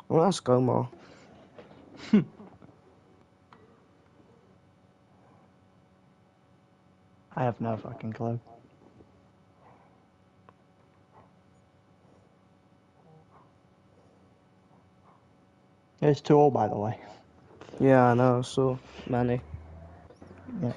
Well, let's go more. I have no fucking clue. It's 2-all, by the way. Yeah, I know. So many. Yeah.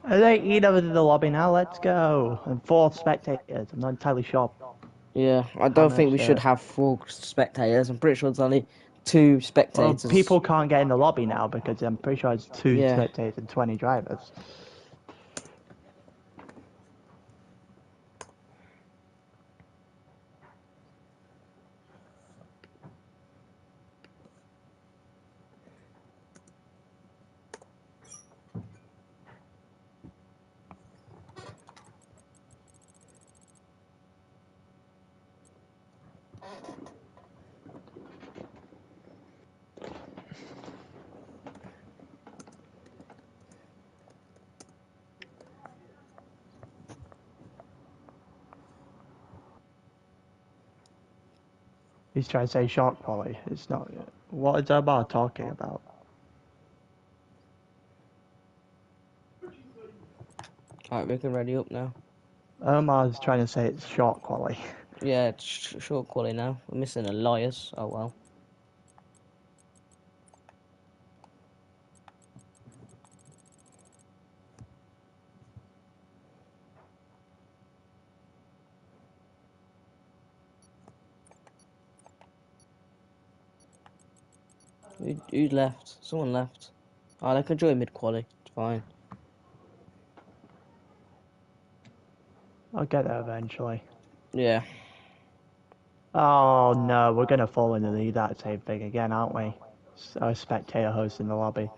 I think you know in the lobby now. Let's go. And 4 spectators. I'm not entirely sure. Yeah, I How don't think we much? should have 4 spectators. I'm pretty sure it's only 2 Well, spectators. people can't get in the lobby now because I'm pretty sure it's 2 Yeah. spectators and 20 drivers. He's trying to say short quality. It's not. What is Omar talking about? Alright, we can ready up now. Omar's trying to say it's short quality. Yeah, it's short quality now. We're missing a lawyers. Oh well. Who left? Someone left. Oh, they can join mid quality. It's fine. I'll get there eventually. Yeah. Oh no, we're gonna fall into that same thing again, aren't we? A spectator host in the lobby.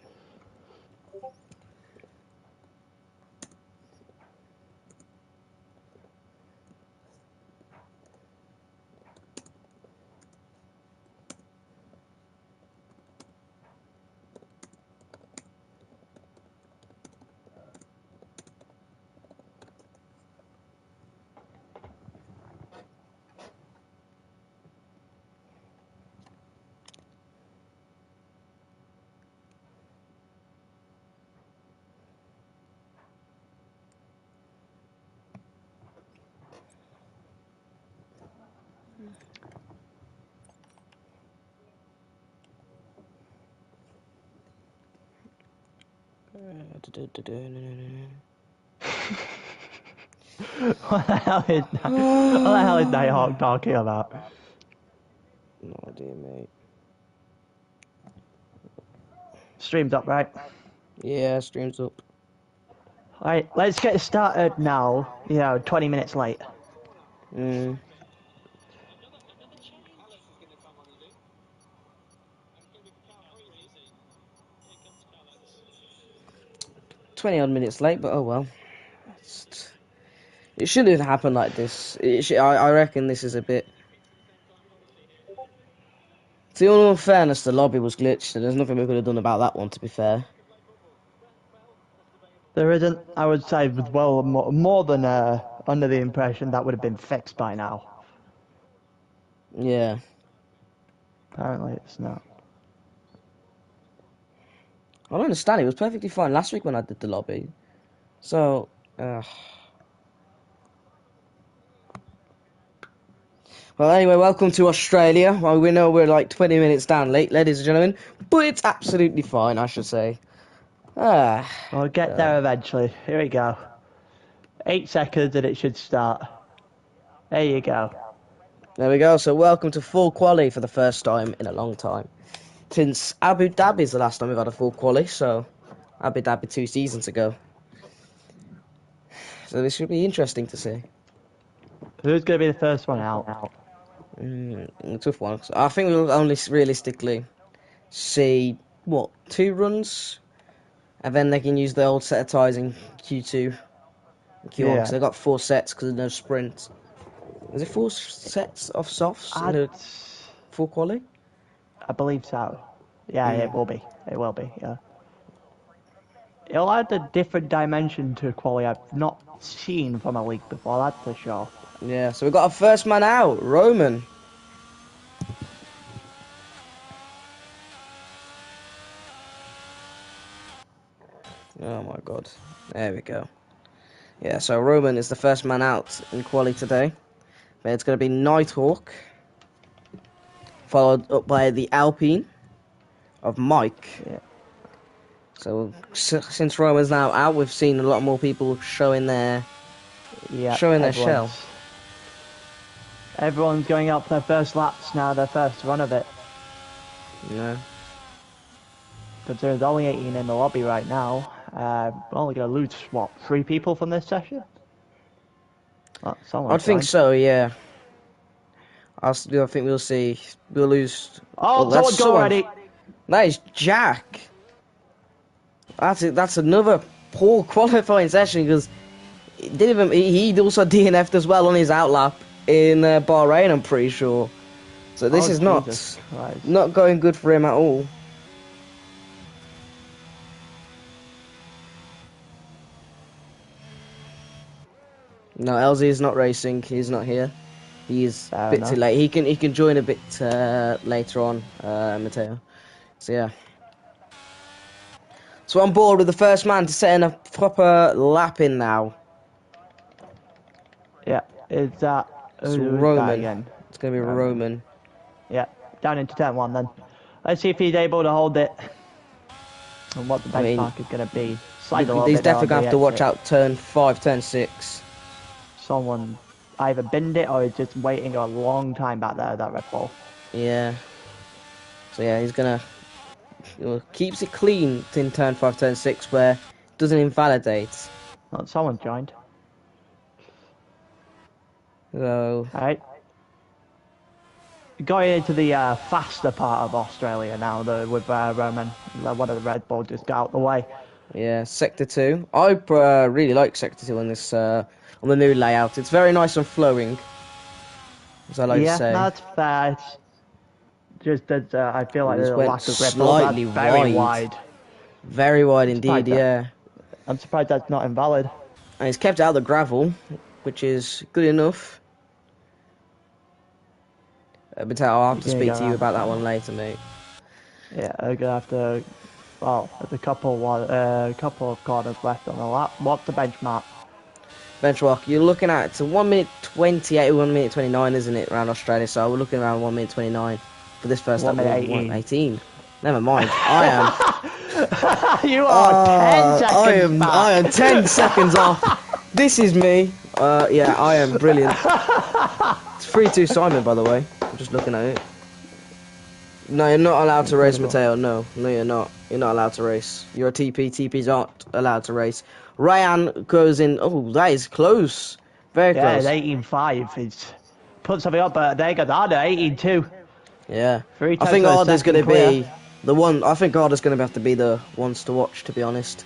What the hell is that? What the hell is Nighthawk talking about? No idea, mate. Stream's up, right? Yeah, stream's up. Right, let's get started now. 20 minutes late. 20 odd minutes late, but oh well. It shouldn't happen like this. I reckon this is a bit. To all fairness, the lobby was glitched, and there's nothing we could have done about that one. To be fair. There isn't, I would say, well, more than under the impression that would have been fixed by now. Yeah. Apparently it's not. I don't understand. It was perfectly fine last week when I did the lobby. So. Well, anyway, welcome to Australia. Well, we know we're like 20 minutes down late, ladies and gentlemen, but it's absolutely fine, I should say. We'll get there eventually. Here we go. 8 seconds and it should start. There you go. There we go. So, welcome to full quali for the first time in a long time. Since Abu Dhabi's the last time we've had a full quali, so Abu Dhabi 2 seasons ago. So, this should be interesting to see. Who's going to be the first one out? Tough one. So I think we'll only realistically see, 2 runs? And then they can use the old set of tyres in Q2 and Q1 because Yeah. they've got 4 sets because there's no sprint. Is it 4 sets of softs in I'd, the full quali? I believe so. Yeah, it will be. It will be, yeah. It'll add a different dimension to quali I've not seen from a league before, that's for sure. Yeah, so we've got our first man out, Roman. Oh my god. There we go. Yeah, so Roman is the first man out in quali today. But it's going to be Nighthawk, followed up by the Alpine of Mike. Yeah. So since Roman's now out, we've seen a lot more people showing their shell. Everyone's going out for their first laps now, their first run of it. Yeah. But there's only 18 in the lobby right now. We're only going to lose, what, 3 people from this session? I think so, yeah. I think we'll see. We'll lose. Oh, someone's gone already. That is Jack. That's another poor qualifying session because he also DNF'd as well on his outlap in Bahrain, I'm pretty sure. So this is not going good for him at all. No, LZ is not racing. He's not here. He's a bit too late. He can join a bit later on, Matteo. So yeah. So on board with the first man to set in a proper lap in now. Yeah, is that Roman? Again? It's going to be Roman. Yeah, down into turn 1 then. Let's see if he's able to hold it. And what the benchmark is going to be. He's definitely going to have to watch out turn 5, turn 6. Someone either binned it or is just waiting a long time back there, that Red Bull. Yeah. So yeah, he's going to... keeps it clean in turn 5, turn 6, where it doesn't invalidate. Oh, someone joined. So... Alright. Going into the faster part of Australia now, with Roman. One of the Red Bull just got out the way. Yeah, Sector 2. I really like Sector 2 on this, on the new layout. It's very nice and flowing, as I like to say. Yeah, that's fair. It's just that I feel like there's a lack of Red Bull. Slightly very wide. Very wide indeed, yeah. I'm surprised that's not invalid. And it's kept out of the gravel, which is good enough. But I'll have to speak to you about that one later, mate. Yeah, I'm gonna have to. Well, there's a couple of corners left on the lap. What's the benchmark? Benchmark, you're looking at it's a 1 minute 28, 1 minute 29, isn't it, around Australia? So we're looking around 1 minute 29 for this first lap. 1 minute 18. Never mind. I am. You are 10 seconds back. I am 10 seconds off. This is me. Yeah, I am brilliant. It's 3-2 Simon, by the way. I'm just looking at it. No, you're not allowed to race, Matteo. No, you're not. You're not allowed to race. You're a TP. TPs aren't allowed to race. Ryan goes in. Oh, that is close. Very close. Yeah, 18.5. He's put something up, but there you go. 18.2. Yeah. I think Arda's going to be the one. I think Arda's going to have to be the ones to watch, to be honest.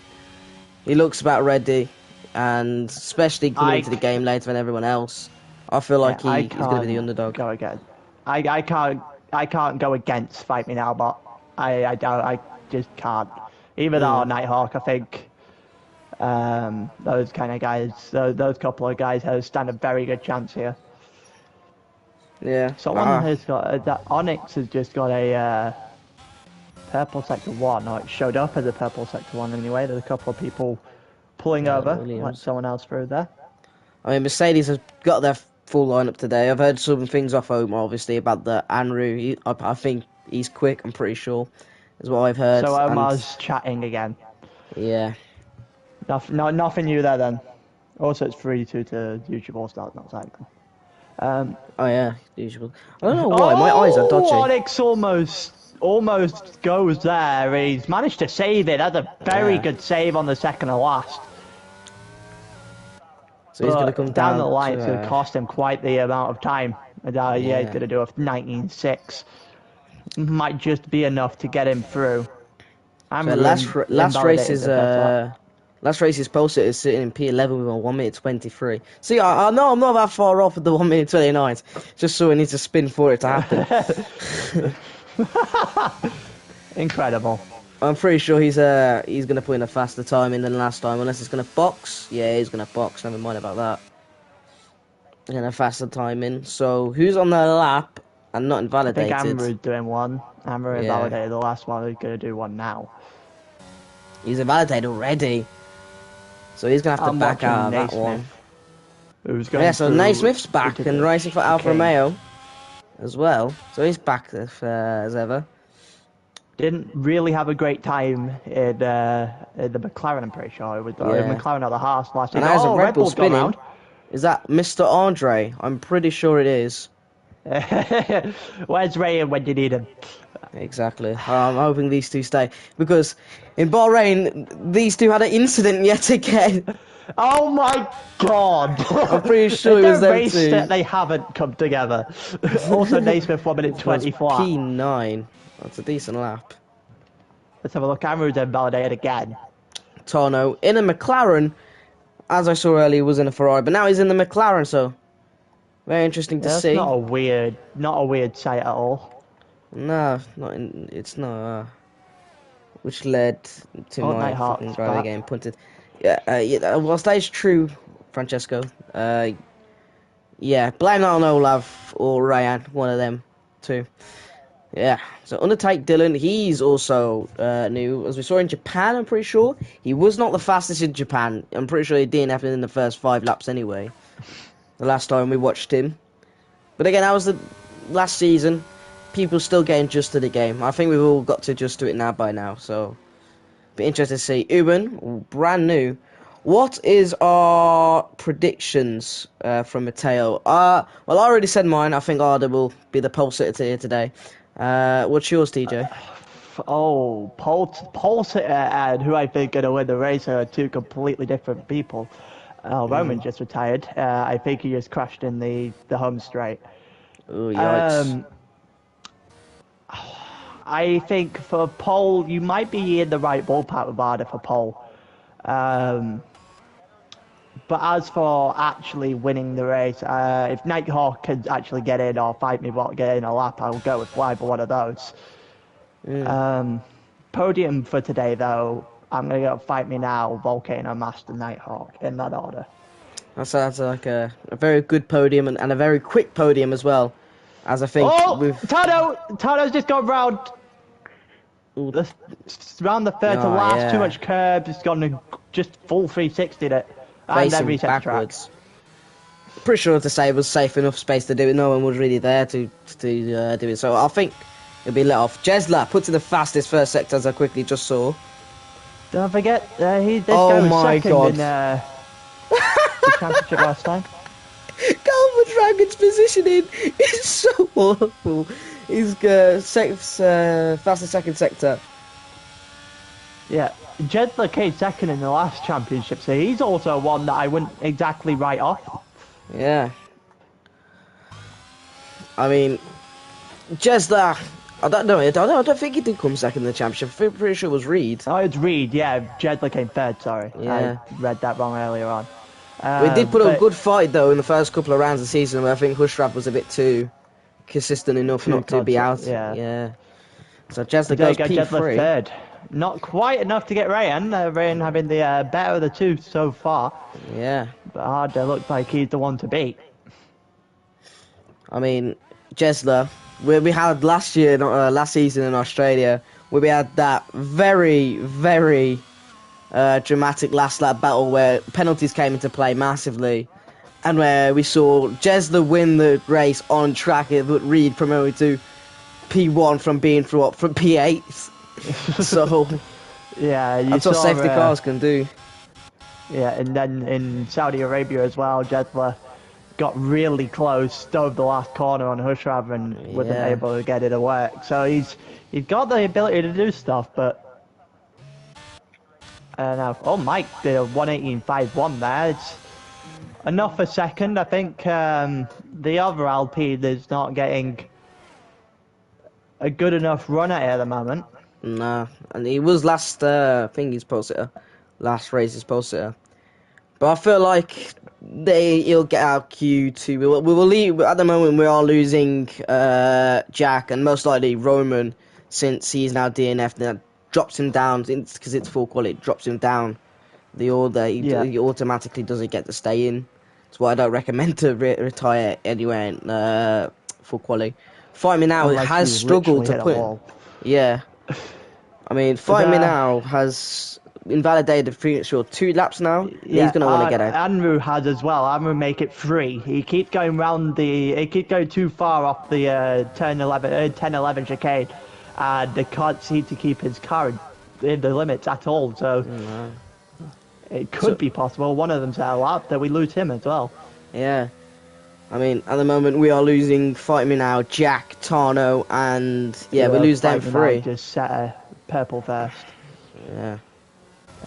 He looks about ready, and especially coming into the game later than everyone else. I feel like he's going to be the underdog. Go again. I can't go against Fight Me Now, but I just can't. Even though Nighthawk, I think those kind of guys, those couple of guys, stand a very good chance here. Yeah. Someone has got that Onyx has just got a purple sector 1, or it showed up as a purple sector 1 anyway. There's a couple of people pulling over, let someone else through there. I mean, Mercedes has got their full lineup today. I've heard some things off Omar, obviously, about the Anru. I think he's quick, I'm pretty sure, is what I've heard. So Omar's chatting again. Yeah. Nothing new there then. Also, it's 3-2 to YouTube All-Stars, not cycling. Oh yeah, usual. I don't know why, my eyes are dodgy. Onyx almost goes there. He's managed to save it. That's a very good save on the second to last. So he's going to come down the line. It's going to cost him quite the amount of time. And, yeah, he's going to do a 19.6. Might just be enough to get him through. So last race is Last race's pole sitter is sitting in P11 with a 1 minute 23. See, I know I'm not that far off with the 1 minute 29. Just so it needs to spin for it to happen. Incredible. I'm pretty sure he's gonna put in a faster time in than last time, unless it's gonna box. Yeah, he's gonna box. Never mind about that. And a faster time in. So who's on the lap and not invalidated? I think Amru's doing one. Amru Yeah. invalidated the last one. He's gonna do one now. He's invalidated already. So he's gonna have to back out of that Naismith, one. Who's going Yeah, so Naismith's back and racing for Alfa Romeo as well. So he's back as ever. Didn't really have a great time in the McLaren, I'm pretty sure. It was McLaren at the Haas last year. And there's a Red Bull Bull's gone spinning. round. Is that Mr. Andre? I'm pretty sure it is. Where's Ray when you need him? Exactly. I'm hoping these two stay. Because in Bahrain, these two had an incident yet again. Oh my god! I'm pretty sure it was them race two. that they haven't come together. Also, Naismith 1 minute 24. P9. That's a decent lap. Let's have a look. Amru's invalidated again. Tano in a McLaren, as I saw earlier, was in a Ferrari, but now he's in the McLaren, so very interesting to see. Not a weird sight at all. No, it's not. Which led to my fucking driver getting punted. Yeah, well, that is true, Francesco. Yeah, blame that on Olaf or Ryan, one of them two. Yeah, so Undertake Dylan, he's also new. As we saw in Japan, I'm pretty sure. He was not the fastest in Japan. I'm pretty sure he DNF'd in the first 5 laps anyway. The last time we watched him. But again, that was the last season. People still getting adjusted to the game. I think we've all got to adjust to it now by now, so... Be interested to see. Uben, brand new. What is our predictions from Matteo? Well, I already said mine. I think Arda will be the pole sitter here today. What's yours, TJ? Pole sitter and who I think going to win the race are two completely different people. Roman just retired. I think he just crashed in the home straight. Oh, yikes. I think for pole, you might be in the right ballpark with Arda for pole. But as for actually winning the race, if Nighthawk can actually get in or fight me while get in a lap, I'll go with either one of those. Podium for today, though, I'm going to go Fight Me Now, Volcano, Master, Nighthawk, in that order. That's like a very good podium and a very quick podium as well. As I think Tano's just gone round the third to last. Yeah. Too much curbs. It's gone just full 360 it. And then reset backwards. Pretty sure the save was safe enough space to do it. No one was really there to do it. So I think it'll be let off. Jesla puts in the fastest first sector, as I quickly just saw. Don't forget, this guy Oh was my second God. in the championship last time. Galva Dragon's positioning is so awful. He's fastest second sector. Yeah, Jedler came second in the last championship, so he's also one that I wouldn't exactly write off. Yeah. I mean, Jesla, I don't know. I don't think he did come second in the championship. I'm pretty sure it was Reed. Oh, it's Reed, yeah. Jedler came third, sorry. Yeah. I read that wrong earlier on. We did put up a good fight, though, in the first couple of rounds of the season, where I think Hushrav was a bit too consistent enough not to be out. Yeah. So Jesla goes P3. Third. Not quite enough to get Rayan. Rayan having the better of the two so far. Yeah. But Arda looks like he's the one to beat. I mean, Jesla, we had last season in Australia, where we had that very, very dramatic last lap battle where penalties came into play massively, and where we saw Jesla win the race on track, but Reed promoted to P1 from being from P8. So yeah, that's what safety cars can do. Yeah, and then in Saudi Arabia as well, Jesla got really close, stove the last corner on Hushrav and wasn't able to get it to work. So he's got the ability to do stuff, but oh, Mike did a 118.51 there. It's enough for second. I think the other Alpine is not getting a good enough run at it at the moment. Nah, and he was last. I think he's pole sitter last race is supposed to. But I feel like he'll get out Q2. We will leave. At the moment, we are losing Jack and most likely Roman, since he's now DNF. That drops him down because it's full quality. It drops him down the order. He automatically doesn't get to stay in. That's why I don't recommend to retire anywhere in full quality. Fight Me Now Unless has you struggled to hit a put. wall. Yeah, I mean, Fight Me Now has invalidated pretty sure 2 laps now. Yeah, He's gonna want to get out. Andrew has as well. Andrew make it 3. He keeps going round he keeps going too far off the 10-11 chicane, and they can't seem to keep his car in the limits at all. So it could be possible one of them's out of lap that we lose him as well. Yeah, I mean, at the moment we are losing Fight Me Now, Jack, Tano, and we lose them 3. Just set a purple first. Yeah.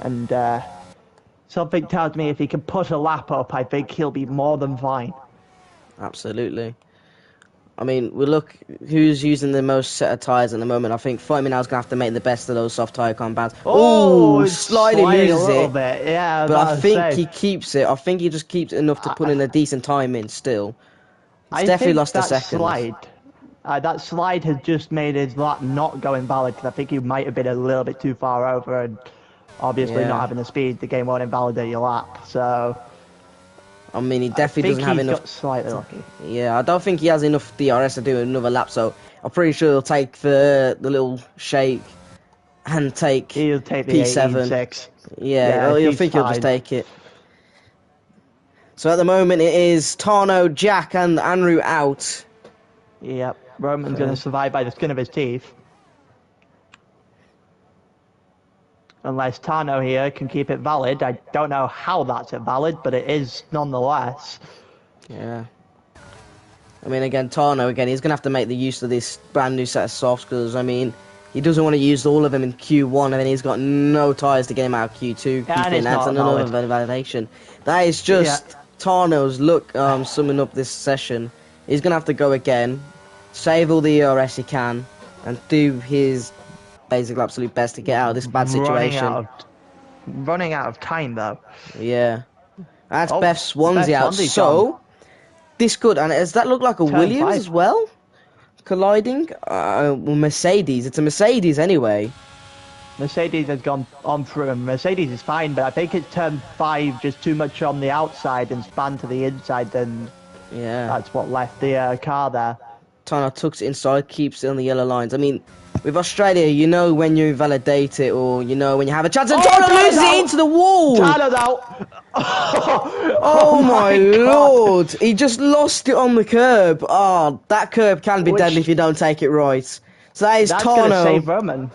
And something tells me if he can put a lap up, I think he'll be more than fine. Absolutely. I mean, we look who's using the most set of tyres at the moment. I think Fight Me Now is going to have to make the best of those soft tyre compounds. Oh, slightly loses it. Bit. Yeah, but I think he keeps it. I think he just keeps enough to put in a decent time in still. It's definitely lost a second. That slide has just made his lap not go invalid, because I think he might have been a little bit too far over, and obviously not having the speed, the game won't invalidate your lap. So I mean, he definitely doesn't have enough. Got slightly lucky. Yeah, I don't think he has enough DRS to do another lap, so I'm pretty sure he'll take the little shake and take He'll take the P7. 18.6. Yeah, he'll think he'll just take it. So at the moment it is Tano, Jack and Andrew out. Yep, Roman's going to survive by the skin of his teeth. Unless Tano here can keep it valid. I don't know how that's invalid, but it is nonetheless. Yeah. I mean, again, Tano, he's going to have to make the use of this brand new set of softs, because, I mean, he doesn't want to use all of them in Q1, and then he's got no tyres to get him out of Q2. And it's that's another validation. That is just Tano's look summing up this session. He's going to have to go again, save all the ERS he can, and do his basically absolute best to get out of this bad situation. Running out of time, though. Yeah. That's Beth Swansea out. So, this could, and does that look like a Williams as well? Colliding? Mercedes. It's a Mercedes anyway. Mercedes has gone on through him. Mercedes is fine, but I think it's turn 5 just too much on the outside and span to the inside, then that's what left the car there. Tano tucks it inside, keeps it on the yellow lines. I mean, with Australia, you know when you invalidate it, or you know when you have a chance, and Tano loses it into the wall! Tano's out! Oh my lord! He just lost it on the curb. Oh, that curb can be deadly if you don't take it right. So that is Tano. That's gonna save Roman.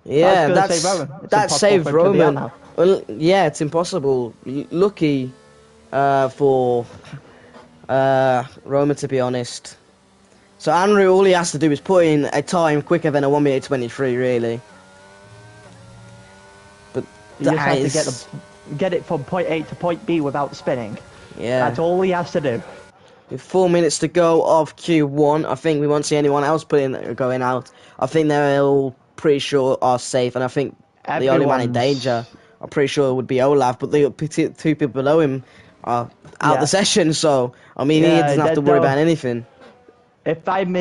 Yeah, that saved Roman. Well, yeah, it's impossible. Lucky for Roman, to be honest. So Andrew, all he has to do is put in a time quicker than a 1:23, really. But he just has to get it from point A to point B without spinning. Yeah. That's all he has to do. With 4 minutes to go of Q1, I think we won't see anyone else going out. I think they're all pretty sure are safe, and I think the only man in danger, I'm pretty sure it would be Olaf, but the 2 people below him are out the session, so I mean he doesn't have to worry about anything. If I'm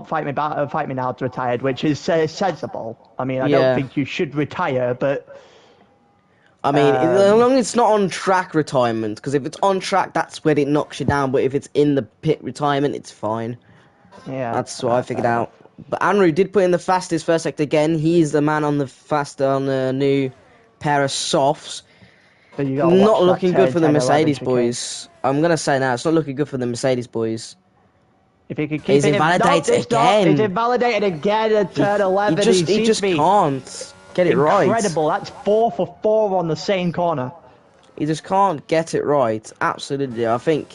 Fight Me Now retired, which is sensible. I mean, I don't think you should retire, but I mean, as long as it's not on track retirement, because if it's on track, that's when it knocks you down. But if it's in the pit retirement, it's fine. Yeah, that's what I figured out. But Andrew did put in the fastest first sector again. He's the man on the new pair of softs. Not looking good for the Mercedes boys. I'm gonna say now, it's not looking good for the Mercedes boys. If he could keep he's invalidated again. He's invalidated again at turn 11. He just can't get it right. Incredible. That's 4 for 4 on the same corner. He just can't get it right. Absolutely. I think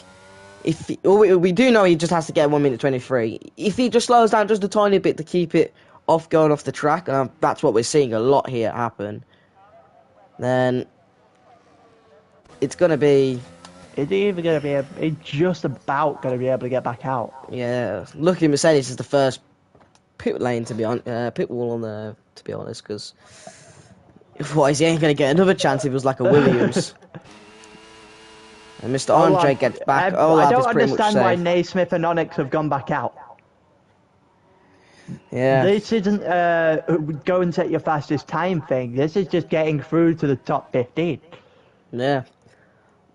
we do know he just has to get 1:23. If he just slows down just a tiny bit to keep it off going off the track, and that's what we're seeing a lot here happen, then it's going to be... Is he even going to be he's just about going to be able to get back out? Yeah. Lucky Mercedes is the first pit lane to be on, pit wall on there, to be honest, because Otherwise, he ain't gonna get another chance if it was like a Williams. And Mr. Andre gets back. I Olaf is don't pretty much understand why safe. Naismith and Onyx have gone back out. Yeah. This isn't go and set your fastest time thing. This is just getting through to the top 15. Yeah.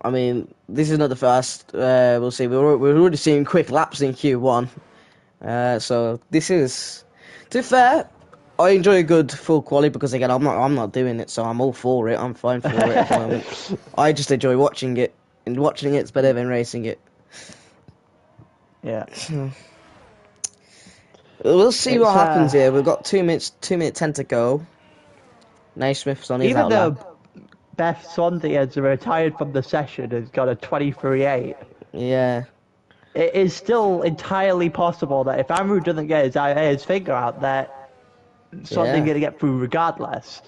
I mean, this is not the first. We'll see. We're already seeing quick laps in Q1. So this is, to be fair, I enjoy a good full quali because again, I'm not doing it, so I'm all for it. I'm fine for it at the moment. I just enjoy watching it, and watching it's better than racing it. Yeah. We'll see what happens here. We've got 2 minute 10 to go. Naismith's on his Even out lap. though Beth Swansea has retired from the session, has got a 23.8. Yeah. It is still entirely possible that if Amru doesn't get his finger out, that something's going to get through regardless.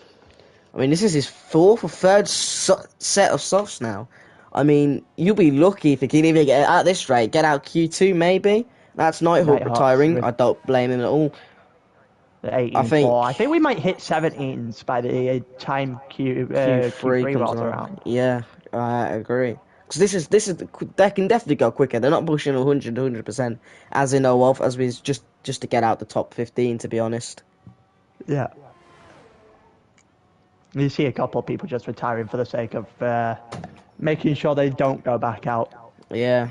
I mean, this is his fourth or third set of softs now. I mean, you'll be lucky if he can even get at this rate. Get out Q2 maybe. That's Nighthawk retiring. I don't blame him at all. The 18.4. I think we might hit 17s by the time Q3 comes rolls along. around. Yeah, I agree. Because this is they can definitely go quicker. They're not pushing 100%, as in know of, as we just to get out the top 15. To be honest. Yeah. You see a couple of people just retiring for the sake of making sure they don't go back out. Yeah.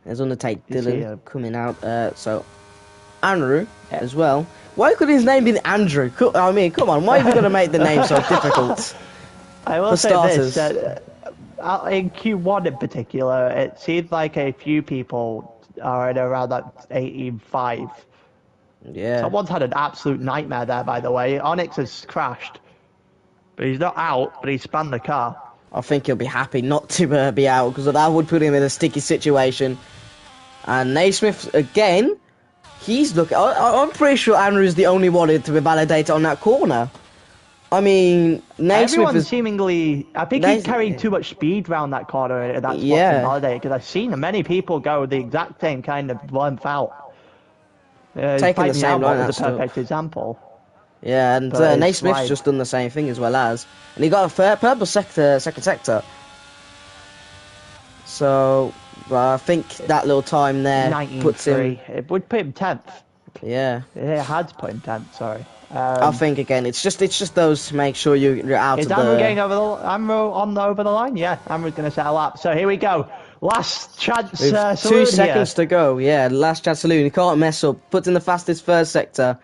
There's Undertake Dylan coming out. So Andrew as well. Why could his name be Andrew? I mean, come on. Why are you going to make the name so difficult? I will For say starters. this. In Q1 in particular, it seems like a few people are at around that 18.5. Yeah. Someone's had an absolute nightmare there, by the way. Onyx has crashed. But he's not out, but he spanned the car. I think he'll be happy not to be out, because that would put him in a sticky situation. And Naismith, again, he's looking... I'm pretty sure Andrew's the only one to be validated on that corner. I mean, Naismith Everyone's seemingly... I think he's carrying too much speed around that corner, and that's what's been validated, because I've seen many people go the exact same kind of length out. Taking the same line, was a perfect example. Yeah, and Naismith's just done the same thing as well as. And he got a purple second sector. So, I think that little time there puts him... It would put him 10th. Yeah. It had to put him 10th, sorry. I think, again, it's just those to make sure you're out of the... Is Amru getting over the line? Yeah, Amru's going to set a lap. So here we go. Last chance saloon 2 seconds to go. Yeah, last chance saloon. He can't mess up. Puts in the fastest first sector.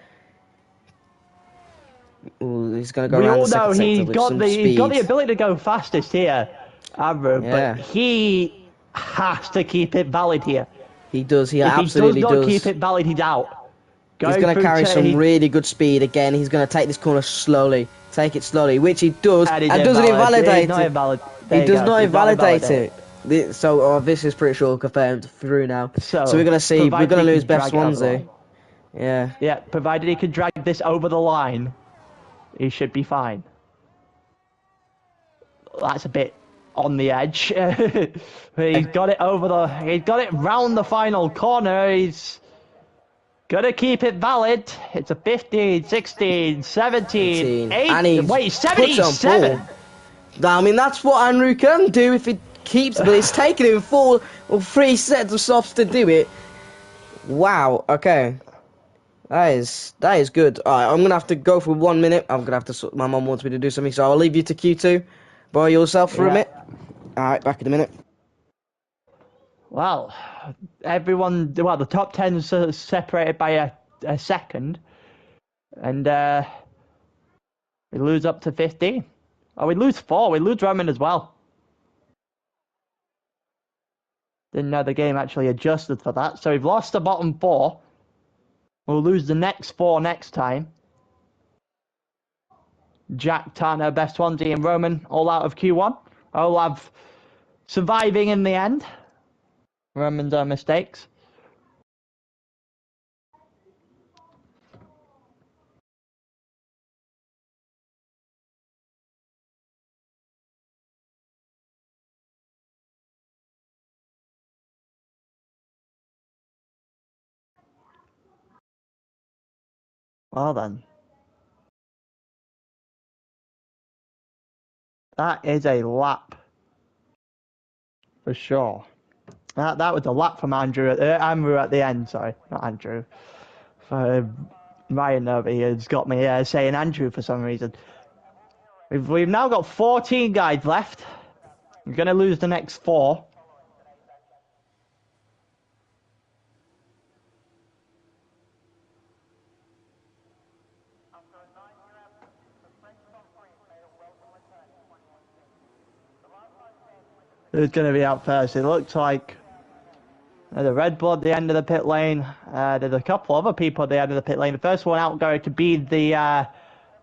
Ooh, he's going to go around the second sector with some speed. He's got the ability to go fastest here, Amru, but he has to keep it valid here. He does. He absolutely does. If he does not keep it valid, he's out. He's going to carry some really good speed again. He's going to take this corner slowly. Take it slowly, which he does. And doesn't invalidate it. He does not invalidate it. So this is pretty sure confirmed through now. So we're going to see. We're going to lose Beth Swansea. Yeah. Yeah, provided he can drag this over the line, he should be fine. That's a bit on the edge. He's got it he's got it round the final corner. He's gotta keep it valid. It's a 15, 16, 17, 8. Wait, 77. I mean, that's what Andrew can do if he keeps, but it's taken him 4 or 3 sets of softs to do it. Wow. Okay. That is good. Alright, I'm gonna have to go for 1 minute. I'm gonna have to. My mum wants me to do something, so I'll leave you to Q2 by yourself for a minute. Alright, back in a minute. Well, the top 10 is separated by a second, and we lose up to 15. Oh, we lose 4. We lose Roman as well. Didn't know the game actually adjusted for that. So we've lost the bottom 4. We'll lose the next 4 next time. Jack, Tana, Best Swansea, and Roman all out of Q1. Olav surviving in the end. Roman's mistakes. Well then. That is a lap for sure. That was a lap from Andrew at the end. Sorry, not Andrew. Ryan over here has got me saying Andrew for some reason. We've now got 14 guys left. We're going to lose the next 4. Who's going to be out first? It looks like there's a Red Bull at the end of the pit lane. There's a couple other people at the end of the pit lane. The first one out going to be the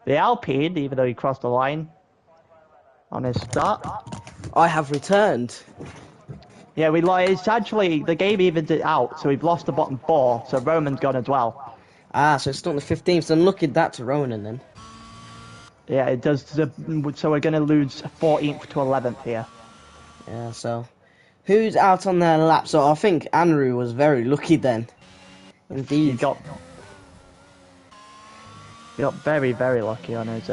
Alpine, even though he crossed the line on his start. I have returned. Yeah, it's actually, the game evens it out, so we've lost the bottom 4, so Roman's gone as well. Ah, so it's still on the 15th, so look at that to Ronan then. Yeah, it does, so we're going to lose 14th to 11th here. Yeah, so who's out on their lap? So I think Andrew was very lucky then. Indeed. He got very, very lucky on his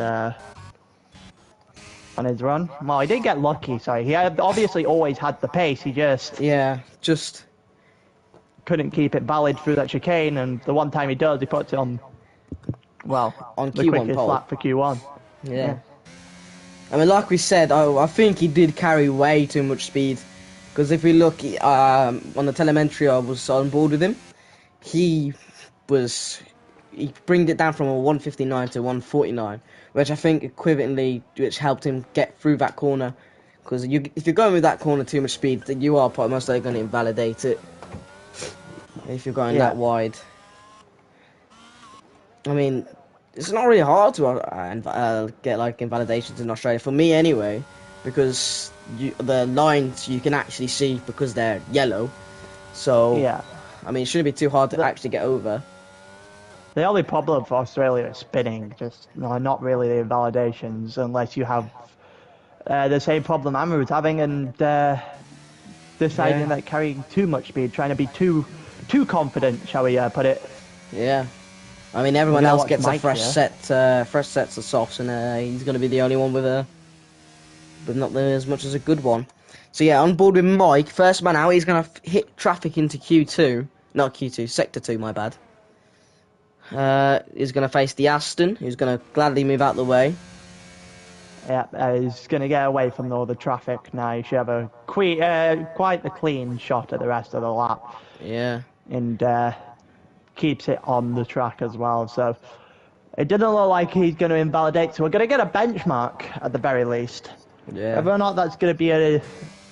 run. Well, he didn't get lucky, sorry. He had obviously always had the pace, he just... Yeah, just... couldn't keep it valid through that chicane, and the one time he does, he puts it on, well, on the Q1 quickest pole. lap for Q1. Yeah. I mean, like we said, I think he did carry way too much speed. Because if we look on the telemetry, I was on board with him. He bringed it down from a 159 to 149, which I think equivalently, which helped him get through that corner. Because if you're going with that corner too much speed, then you are probably most likely going to invalidate it. If you're going that wide. I mean, it's not really hard to get like invalidations in Australia, for me anyway, because the lines you can actually see because they're yellow. So, yeah. I mean, it shouldn't be too hard to actually get over. The only problem for Australia is spinning, just not really the invalidations, unless you have the same problem Amru was having and deciding that carrying too much speed, trying to be too confident, shall we put it. Yeah. I mean, everyone else gets a fresh sets of softs, and he's going to be the only one with not as much as a good one. So yeah, on board with Mike, first man out, he's going to hit traffic into Q2. Not Q2, Sector 2, my bad. He's going to face the Aston, who's going to gladly move out the way. Yeah, he's going to get away from all the traffic now. He should have a quite a clean shot at the rest of the lap. Yeah. And keeps it on the track as well. So it doesn't look like he's going to invalidate. So we're going to get a benchmark at the very least. Yeah. Whether or not that's going to be an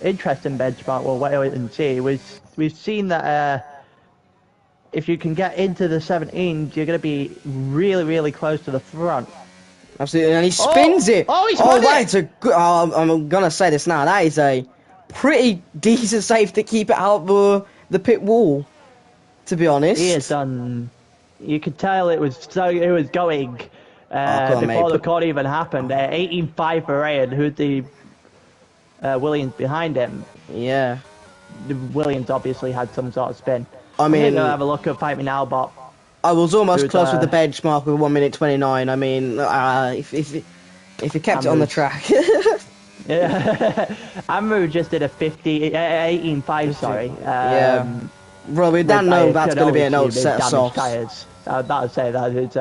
interesting benchmark, we'll wait and see. We've seen that if you can get into the 17s, you're going to be really, really close to the front. Absolutely, and he spins it. Oh, he's won it. I'm gonna say this now. That is a pretty decent save to keep it out the pit wall. To be honest, he has done. You could tell it was going before the corner even happened. 18.5 for Ryan, who's the Williams behind him. Yeah, Williams obviously had some sort of spin. I mean, gonna have a look at Fight Me Now, but I was almost close with the benchmark with 1:29. I mean, if he kept it on the track. Yeah, Amru just did a 18.5. Sorry. Yeah. Well, we don't know that's going to be an old set of softs. Tires. That would say that it's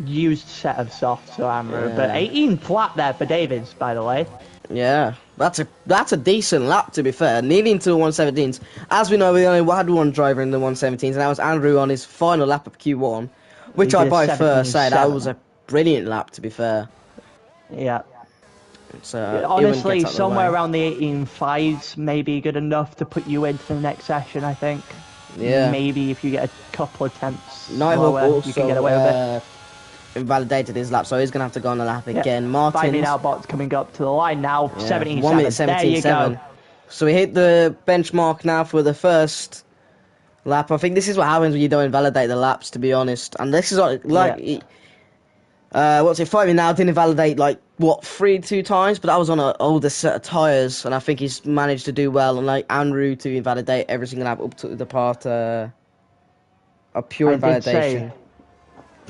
used set of softs for Amru, but 18 flat there for Davids, by the way. Yeah, that's a decent lap, to be fair. Nearly into the 117s. As we know, we only had one driver in the 117s, and that was Andrew on his final lap of Q1, which I by first say that was a brilliant lap, to be fair. Yeah. So, honestly, somewhere around the 18.5s may be good enough to put you into the next session, I think. Yeah. Maybe if you get a couple of tenths Nighthawk also you can get away with it. Invalidated his lap, so he's going to have to go on the lap again. Martin. Find Me Now bot's coming up to the line now. 17.7. 1 minute 17.7. There you go. So we hit the benchmark now for the first lap. I think this is what happens when you don't invalidate the laps, to be honest. And this is like... what's it? Fight Me Now didn't invalidate 2 times, but that was on an older set of tyres, and I think he's managed to do well. And Andrew to invalidate every single lap up to the part of pure invalidation.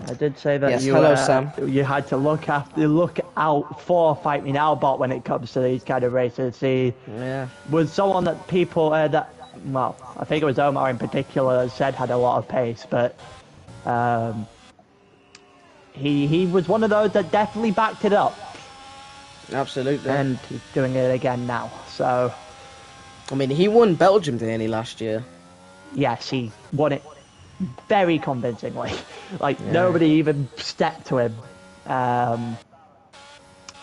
I did say that Yes, hello, Sam. you had to look out for Fight Me Now bot when it comes to these kind of races. He Yeah. was someone that people well, I think it was Omar in particular said had a lot of pace, but he was one of those that definitely backed it up, Absolutely. and he's doing it again now. So I mean, he won Belgium, didn't he, last year? yes, he won it very convincingly. Like Yeah. nobody even stepped to him.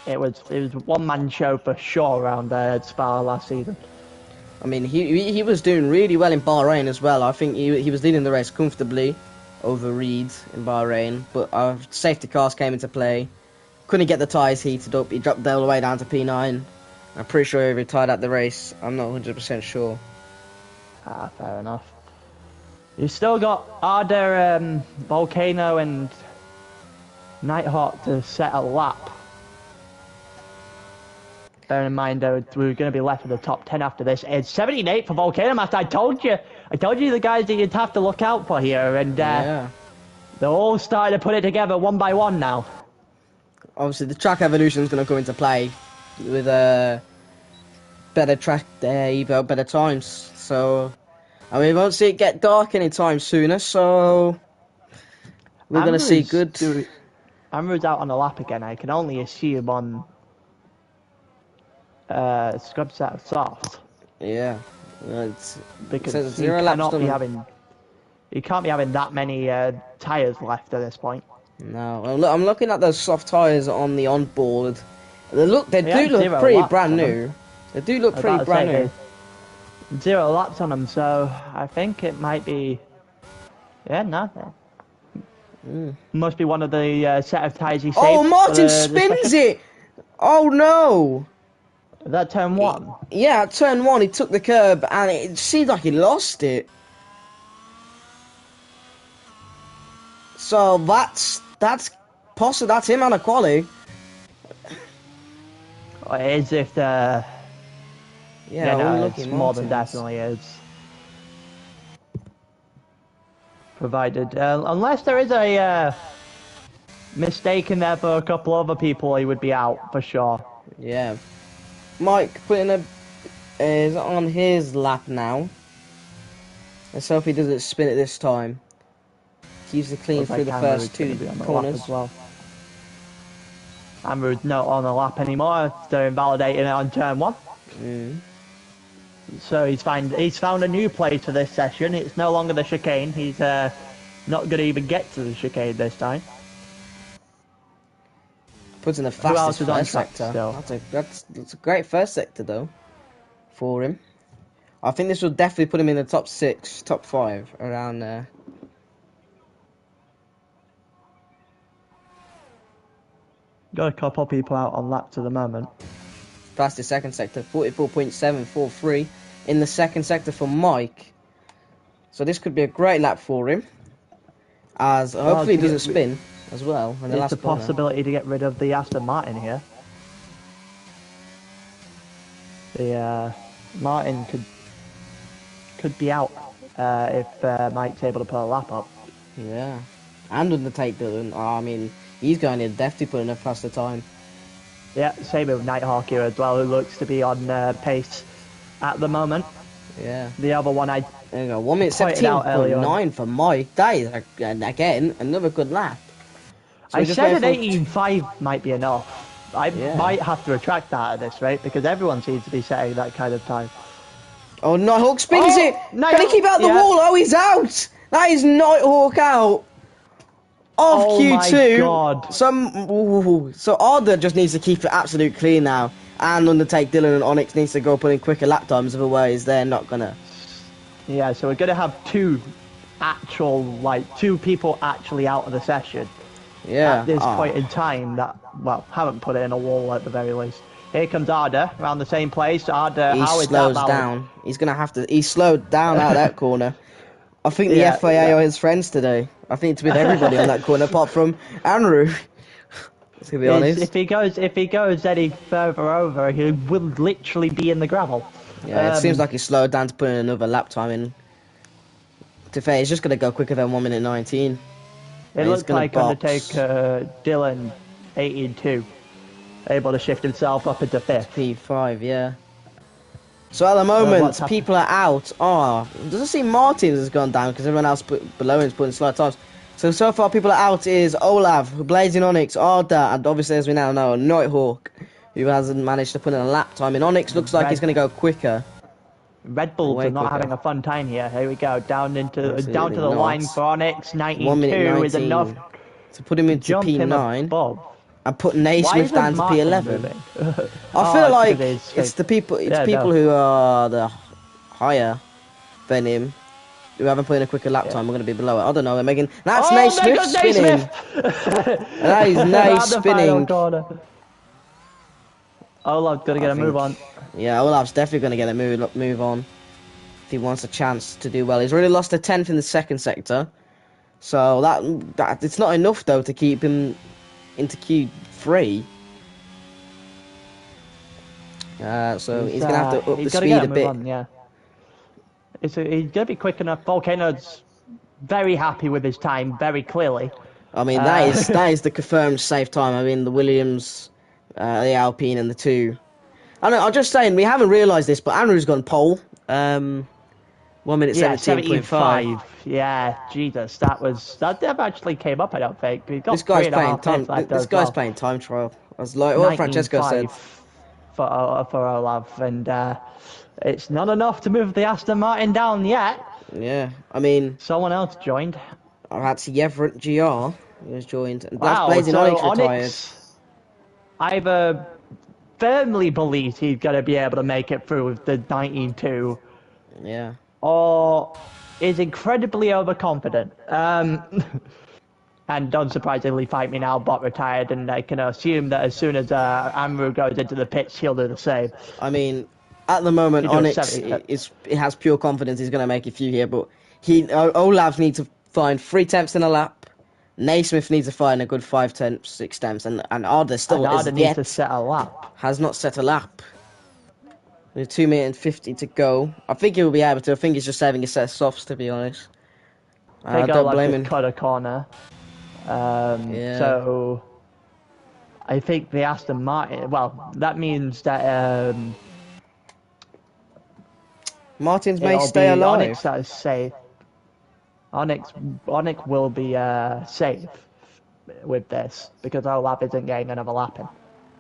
It was a one-man show for sure around Spa last season. I mean, he was doing really well in Bahrain as well. I think he was leading the race comfortably over Reed in Bahrain, but safety cars came into play. Couldn't get the tyres heated up. He dropped all the way down to P9. I'm pretty sure he retired at the race. I'm not 100% sure. Fair enough. You've still got Arda, Volcano, and Nighthawk to set a lap. Bear in mind, though, we're going to be left with the top 10 after this. It's 78 for Volcano Master. I told you the guys that you'd have to look out for here, and Yeah. they're all starting to put it together one by one now. Obviously, the track evolution is going to come into play with better track evo, better times. So, I mean, we won't see it get dark anytime sooner. So, we're going to see good. Amru's out on the lap again. I can only assume on scrub set of soft. Yeah, Because it says 0 laps done. He can't be having that many tyres left at this point. No, I'm looking at those soft tyres on the onboard. They do look pretty brand new. They do look pretty brand new. 0 laps on them, so I think it might be. Yeah, nothing. Must be one of the set of tyres he saved. Oh, Martin spins it! Oh no! That turn 1? Yeah, at turn 1 he took the curb and it seemed like he lost it. So that's possible. That's him on a quali. As if the. Yeah, no, it's more than definitely is. Provided, unless there is a mistake in there for a couple other people, he would be out for sure. Yeah. Mike is on his lap now. Let's hope he doesn't spin it this time. Keeps it clean through the first 2 corners. As well. Amru's not on the lap anymore. They're invalidating it on turn 1. So he's found a new place for this session. It's no longer the chicane. He's not going to even get to the chicane this time. Puts in the fastest first sector. That's a great first sector though, for him. I think this will definitely put him in the top 6, top 5, around there. Got a couple people out on laps at the moment. Fastest second sector, 44.743 in the second sector for Mike. So this could be a great lap for him, as hopefully he doesn't spin as well. There's a possibility to get rid of the Aston Martin here. The Martin could be out if Mike's able to put a lap up. Yeah, and undertake Dylan. I mean, he's going to definitely put in a faster time. Yeah, same with Nighthawk here as well, who looks to be on pace at the moment. Yeah. The other one there you go, 1 minute 17.9 for Mike. That is, again, another good lap. So I said an 18.5 might be enough. I might have to retract that at this rate, because everyone seems to be setting that kind of time. Oh, Nighthawk spins it! Can he keep out the wall? Oh, he's out! That is Nighthawk out! Of Q2. My God. So Arda just needs to keep it absolute clean now. And Undertake, Dylan and Onyx needs to go put in quicker lap times, otherwise they're not gonna. Yeah, so we're gonna have two people actually out of the session. Yeah. At this point in time that, well, haven't put it in a wall at the very least. Here comes Arda, around the same place. Arda, how is that down. He's gonna have to, he slowed down out of that corner. I think the FIA are his friends today. I think it's with everybody on that corner apart from Anru. To be honest. If he goes any further over, he will literally be in the gravel. Yeah, it seems like he slowed down to put in another lap time in. To be fair, he's just gonna go quicker than 1 minute 19. It He's looks gonna like box. Undertaker Dylan 18-2 able to shift himself up into 5th. P5, yeah. So at the what's moment, happened? people are out. Oh, doesn't seem Martins has gone down because everyone else below him is putting slow times. So far, people are out is Olav, Blazing Onyx, Arda, and obviously, as we now know, Nighthawk, who hasn't managed to put in a lap time. And Onyx looks like he's going to go quicker. Red Bulls Way are not quicker. having a fun time here. Here we go, down to Absolutely the line not. for Onyx. 1 minute 19-2 is 19 enough to put him to into jump him P9 above. and put Why Naismith isn't down to Martin P11. moving? I feel it's like because it's the people, yeah, people no. who are the higher than him, who haven't put in a quicker lap Yeah. time, are going to be below it. I don't know. They're making. That's Oh, Naismith there goes spinning. Naismith! That is nice the final spinning. corner. Olav's got to get a move on. Yeah, Olaf's definitely going to get a move on if he wants a chance to do well. He's already lost a 10th in the second sector, so that it's not enough though to keep him into Q3. So he's going to have to up the speed a bit. On, yeah. He's going to be quick enough. Volcano's very happy with his time, very clearly. I mean, that is the confirmed safe time. I mean, the Williams, the Alpine, and the two. I'm just saying, we haven't realised this, but Andrew's gone pole. 1 minute 17.5. Yeah, Jesus, that never actually came up. I don't think. This guy's playing time. This guy's playing time trial. As like what Francesco said. For Olav, and it's not enough to move the Aston Martin down yet. Yeah, I mean, someone else joined. That's Yevrit GR who has joined. And wow, that's Blazing Onyx retired. Onyx, I've firmly believed he's going to be able to make it through with the 19-2. Yeah. Or is incredibly overconfident. And unsurprisingly, Fight Me Now bot retired, and I can assume that as soon as Amru goes into the pits, he'll do the same. I mean, at the moment, Onyx it has pure confidence he's going to make a few here, but Olav needs to find 3 attempts in a lap. Naismith needs to find a good 5 attempts, 6 attempts, and Arda still needs to set a lap. Has not set a lap. With 2 minutes and 50 to go. I think he will be able to. I think he's just saving a set of softs, to be honest. I don't blame him. Cut a corner. Yeah. So I think the Aston Martin. Well, that means that Martins may stay alive. Onyx that is safe. Onyx will be safe with this because Olaf isn't getting another lap in.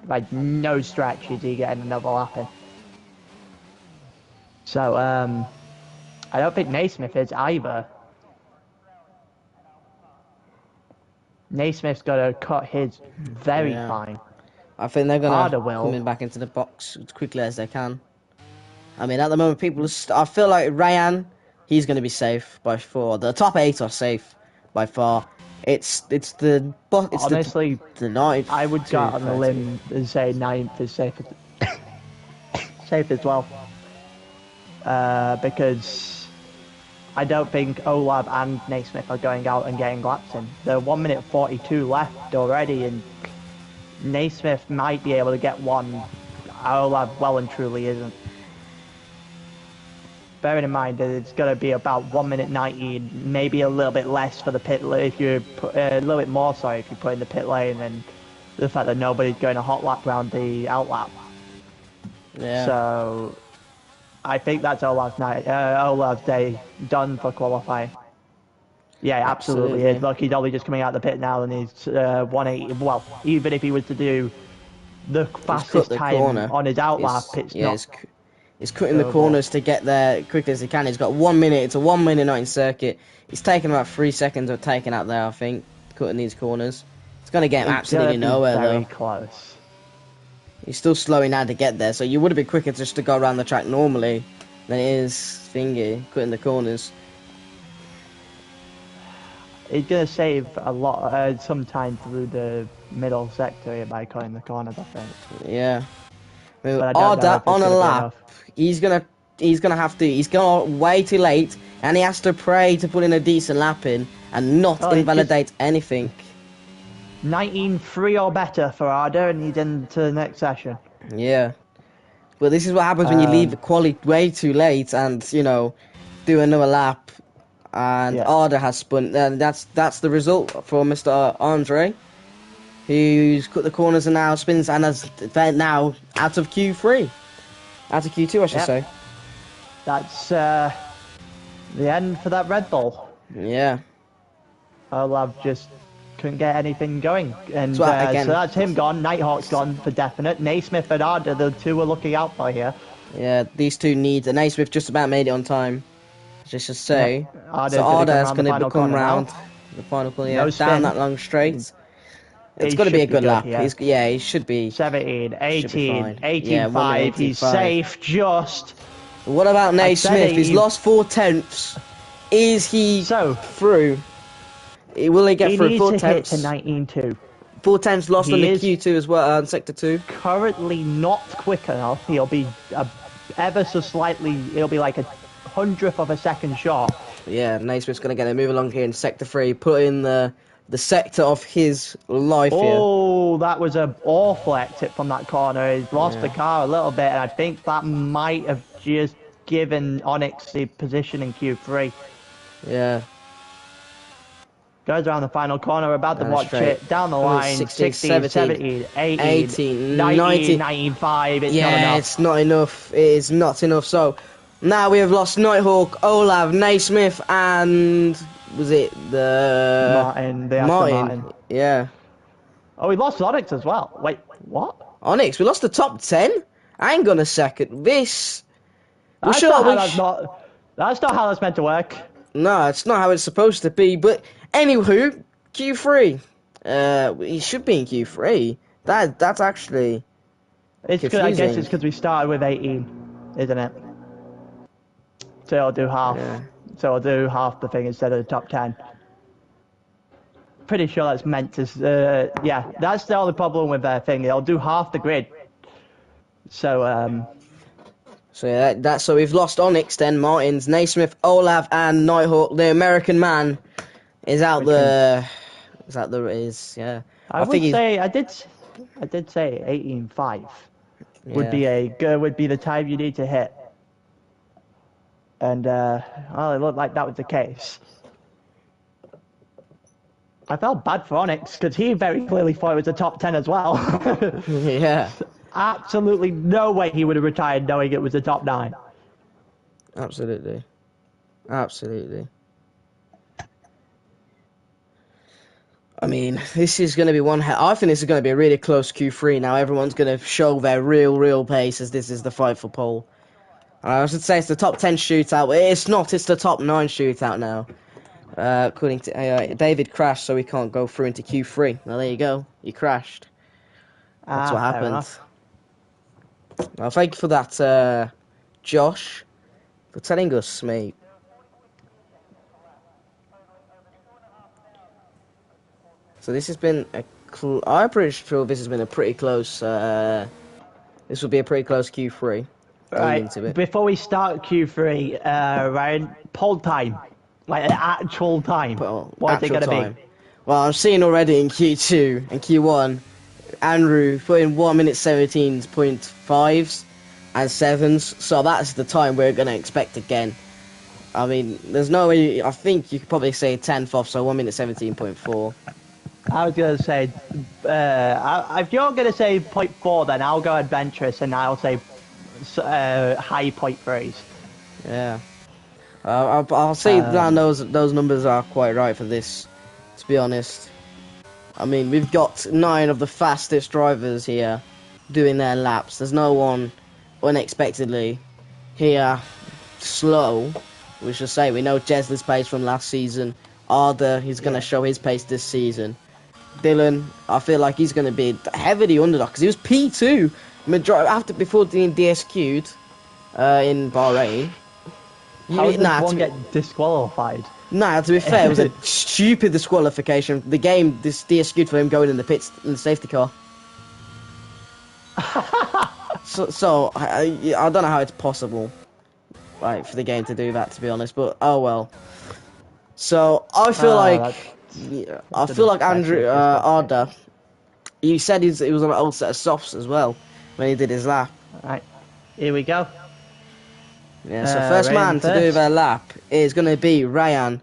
Like no stretch is he getting another lap in. So I don't think Naismith is either. Naismith's got to cut his very fine. I think they're going to come back into the box as quickly as they can. I mean, at the moment, I feel like Ryan, he's going to be safe by far. The top 8 are safe by far. Honestly, the 9th. I would go on the limb and say 9th is safe. Safe as well. Because I don't think Olav and Naismith are going out and getting laps in. There's 1 minute 42 left already, and Naismith might be able to get one. Olav well and truly isn't. Bearing in mind that it's going to be about 1 minute 19, maybe a little bit less for the pit lane, if you put a little bit more, sorry, if you put in the pit lane, and the fact that nobody's going to hot lap round the out lap. Yeah. So I think that's Olav's day done for qualifying. Yeah, absolutely is. Look, he's only just coming out of the pit now, and he's 180. Well, even if he was to do the fastest time on his out lap, it's not. He's cutting the corners to get there quickly as he can. He's got 1 minute. It's a 1 minute 19 circuit. He's taken about 3 seconds of taking out there, I think, cutting these corners. It's going to get him absolutely nowhere, though. Very close. He's still slowing down to get there, so you would have been quicker just to go around the track normally than it is thingy, cutting the corners. He's going to save a lot, some time through the middle sector here by cutting the corners, I think. Yeah. Arda on a lap. He's gonna have to. He's gone way too late, and he has to pray to put in a decent lap in and not invalidate anything. 19-3 or better for Arda, and he's into the next session. Yeah, but this is what happens when you leave the quali way too late, and do another lap. and Yeah. Arda has spun. That's the result for Mr. Andre, who's cut the corners and now spins and they're now out of Q3, out of Q2, I should Yep. say. That's the end for that Red Bull. Yeah. Olaf just couldn't get anything going, and So, again, so that's him gone. Nighthawk's gone for definite. Naismith and Arda, the two we're looking out for here. Yeah, these two need. And Naismith just about made it on time. Just to say. Yep. Arda's So gonna come Arda's round going the to final become corner round now. the final corner. No Yeah, spin. down that long straight. It's He got to be a should good lap. yeah. He should be. 17, Should be 18, fine. 18, Yeah, 5. He's 1:18.5. safe just. What about I Naismith? said He's lost 4 tenths. Is he So through? Will he get he through? needs 4 to hit to tenths. 19.2. 4 tenths lost He on the is- Q2 as well, on sector 2. Currently not quick enough. He'll be ever so slightly. He'll be like a 100th of a second short. Yeah, Naismith's going to get a move along here in sector 3, put in the sector of his life here. Oh, that was an awful exit from that corner. He's lost the car a little bit, and I think that might have just given Onyx the position in Q3. Yeah. Goes around the final corner, about to Down watch straight. it. Down the Oh, line, 16, 16, 17, 18, 18, 19, 90. 95. It's not Yeah, enough. it's not enough. It is not enough. So now we have lost Nighthawk, Olav, Naismith, and was it the Martin, the Aston Martin. Yeah, Oh, we lost Onyx as well. Wait, what? Onyx. We lost the top 10. Hang on a second. This. That's not how that's not how that's meant to work. No, it's not how it's supposed to be. But anywho, Q3. He should be in Q3. That's actually. It's good. I guess confusing. it's because we started with 18, isn't it? So I'll do half. Yeah. So I'll do half the thing instead of the top 10. Pretty sure that's meant to. Yeah, that's the only problem with their thing. They'll do half the grid. So So yeah, so we've lost Onyx then, Martins, Naismith, Olav, and Nighthawk. The American man is out yeah. I would say I did say 18.5 would be the time you need to hit. And well, it looked like that was the case. I felt bad for Onyx because he very clearly thought it was a top 10 as well. Yeah. Absolutely no way he would have retired knowing it was a top 9. Absolutely. Absolutely. I mean, this is going to be I think this is going to be a really close Q3 now. Everyone's going to show their real pace as this is the fight for pole. I should say it's the top 10 shootout, but it's not. It's the top 9 shootout now. According to David crashed, so we can't go through into Q3. Well, there you go. You crashed. That's what happened. Well, thank you for that, Josh, for telling us, mate. So this has been I'm pretty sure this has been a pretty close. This will be a pretty close Q3. Right. Into it. Before we start Q3, Ryan, poll time, like an actual time. What's it gonna be? Well, I'm seeing already in Q2 and Q1, Andrew put in 1 minute 17.5s and 7s, so that's the time we're gonna expect again. I mean, there's no way. I think you could probably say 10th off, so 1 minute 17.4. I was gonna say, if you're gonna say 0.4, then I'll go adventurous and I'll say high 0.3s. Yeah. I'll say that those numbers are quite right for this, to be honest. I mean, we've got 9 of the fastest drivers here doing their laps. There's no one unexpectedly here slow. We should say we know Jesley's pace from last season. Arda, he's going to show his pace this season. Dylan, I feel like he's going to be heavily underdog because he was P2 before being DSQ'd in Bahrain. How did one get disqualified? Nah, to be fair, it was a stupid disqualification. The game DSQ'd for him going in the pits in the safety car. so I don't know how it's possible, like, for the game to do that, to be honest. But oh well. So I feel like Andrew Arda. You said he was on an old set of softs as well when he did his lap. All right, here we go. Yeah, so first man to do their lap is going to be Ryan.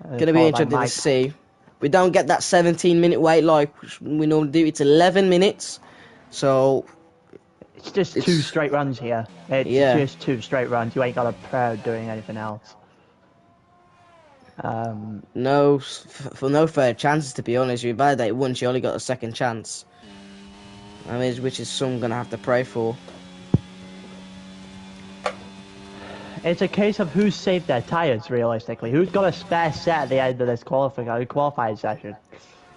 Going to be interesting to see. We don't get that 17-minute wait like we normally do. It's 11 minutes. So... It's just 2 straight runs here. It's just 2 straight runs. You ain't got a prayer doing anything else. No, for no fair chances, to be honest. You validate once, you only got a second chance. I mean, which is some going to have to pray for. It's a case of who's saved their tyres, realistically. Who's got a spare set at the end of this qualifying session?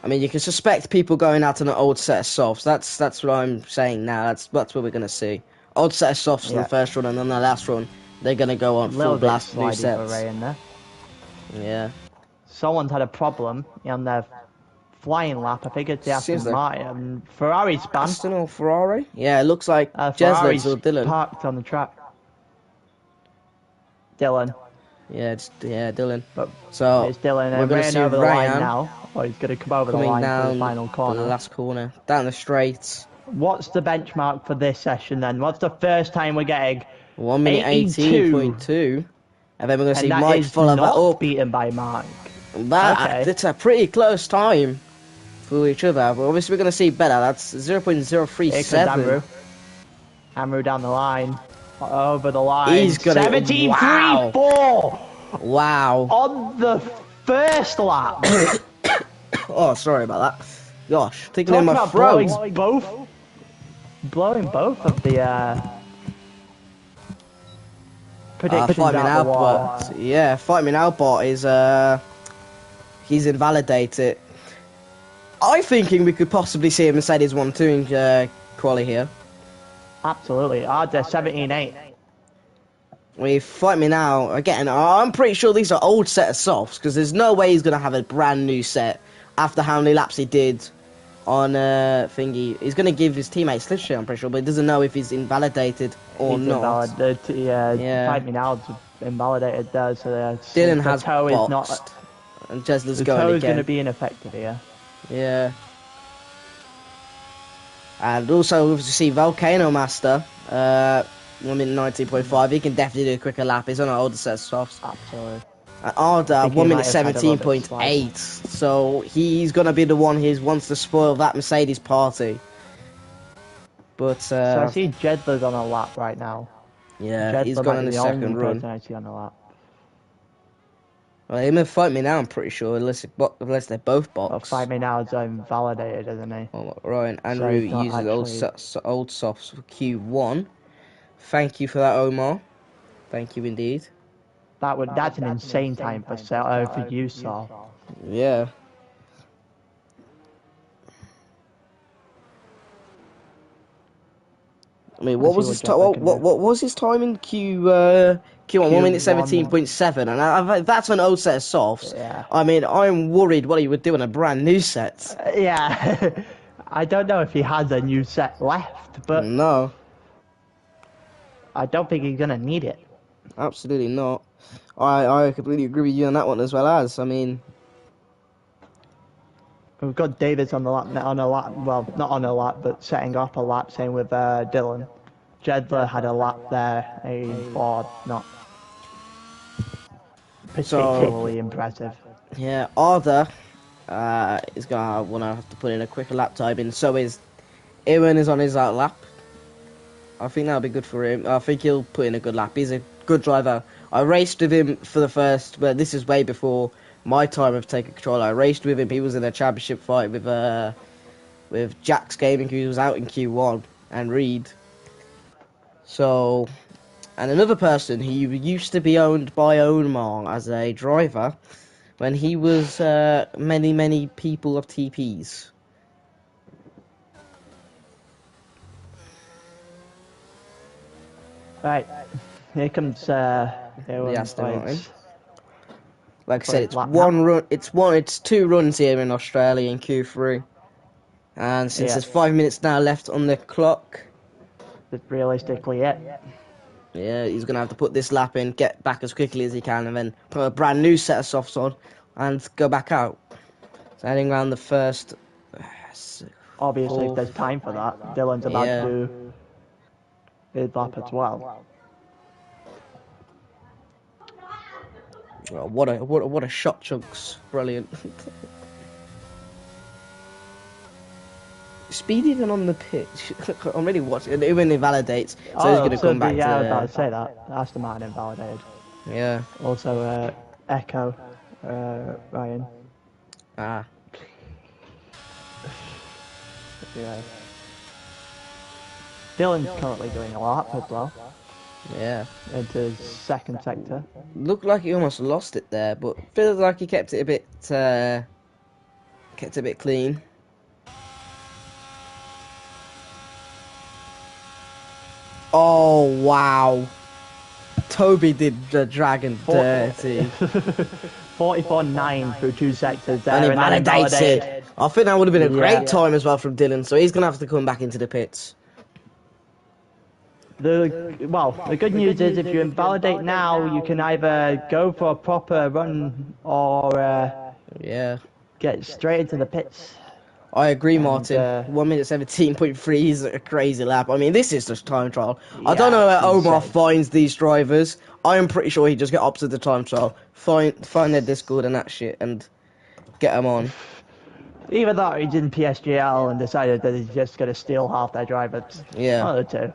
I mean, you can suspect people going out on an old set of softs. That's what I'm saying now. That's what we're going to see. Old set of softs in the first run, and then the last run, they're going to go on full blast new sets. For Ray in there. Yeah. Someone's had a problem on their flying lap. I think it's the Aston Martin. Ferrari's span. Aston or Ferrari? Yeah, it looks like Jesler's or Dylan. Parked on the track. Dylan. Yeah, Dylan. But so it's Dylan, and we're going to see over Ryan the line now. Oh, he's going to come over the line down for the final corner. The last corner, down the straight. What's the benchmark for this session then? What's the first time we're getting? 1 minute 18.2. And then we're going to see Mike follow that up. Beaten by Mark. It's a pretty close time for each other, but obviously we're going to see better. That's 0.037. Amru down the line. Over the line. He's going to 17.34. Wow. On the first lap. Oh, sorry about that. Gosh, taking in my throat. Blowing both of the predictions Fight Me out Now the water. bot. Yeah, Fight Me Now bot is he's invalidated. I'm thinking we could possibly see a Mercedes 1-2 in quali here. Absolutely. They're 17.8. We Fight Me Now again. I'm pretty sure these are old set of softs because there's no way he's gonna have a brand new set after how many laps he did on thingy. He's gonna give his teammates slip shit, I'm pretty sure, but he doesn't know if he's invalidated or not. Yeah. Fight Me Now invalidated there, so Dylan has boxed, and Jesler's going again. The toe is going to be ineffective here. Yeah. And also, we see Volcano Master, 1 minute 19.5. He can definitely do a quicker lap. He's on an older set of softs. Absolutely. Arda, 1 minute 17.8. So he's going to be the one who wants to spoil that Mercedes party. But so I see Jedler's on a lap right now. Yeah, he's gone on his second run. I see on the lap. Well, he may Fight Me Now, I'm pretty sure, unless they're both boxed. Well, Fight Me Now is invalidated, isn't he? Well, Ryan Andrew uses old softs for Q1. Thank you for that, Omar. Thank you indeed. That's an insane time for you, Saul. Yeah. I mean, what was his time? What was his time in Q1? 1 minute 17.7, and that's an old set of softs. Yeah. I mean, I'm worried what he would do on a brand new set. Yeah. I don't know if he has a new set left, but no, I don't think he's gonna need it. Absolutely not. I completely agree with you on that one as well. As I mean, we've got Davis on a lap, well, not on a lap, but setting up a lap, same with Dylan. Jedler had a lap there, not particularly impressive. Yeah, Arda is gonna wanna have to put in a quicker lap time, and so is Ewan is on his out lap. I think that'll be good for him. I think he'll put in a good lap. He's a good driver. I raced with him for the first, but this is way before my time of taking control. I raced with him. He was in a championship fight with Jack's Gaming, who was out in Q1, and Reed. So, and another person who used to be owned by Omar as a driver when he was many people of TPs. Right, here comes the Aston Martin. Like I said, it's one run. It's 2 runs here in Australia in Q3, and since there's 5 minutes now left on the clock, that's realistically it. Yeah, he's gonna have to put this lap in, get back as quickly as he can, and then put a brand new set of softs on, and go back out. So heading around the first. Obviously, if there's time for that, Dylan's about to do his lap as well. Oh, what a shot, Chunks! Brilliant. Speed even on the pitch. I'm really watching. It even invalidates, so he's gonna come back yeah, I was about to. to say that. Aston Martin invalidated. Yeah. Also, Echo, Ryan. Ah. Yeah. Dylan's currently doing a lap as well. Yeah. Into his second sector. Looked like he almost lost it there, but feels like he kept it a bit clean. Oh wow. Toby did the dragon dirty. 44.9 through 2 sectors there. And he And then validated. I think that would have been a great Yeah. time as well from Dylan, so he's gonna have to come back into the pits. The good news is if you invalidate now, you can either go for a proper run or Yeah. get straight into the pits. I agree, Martin. And, 1 minute 17.3 is a crazy lap. I mean, this is just time trial. I don't know Yeah, where Omar insane. finds these drivers. I am pretty sure he just get up to the time trial, find their Discord and that shit, and get them on. Either that or he's in PSGL and decided that he's just going to steal half their drivers. Yeah. One of the two.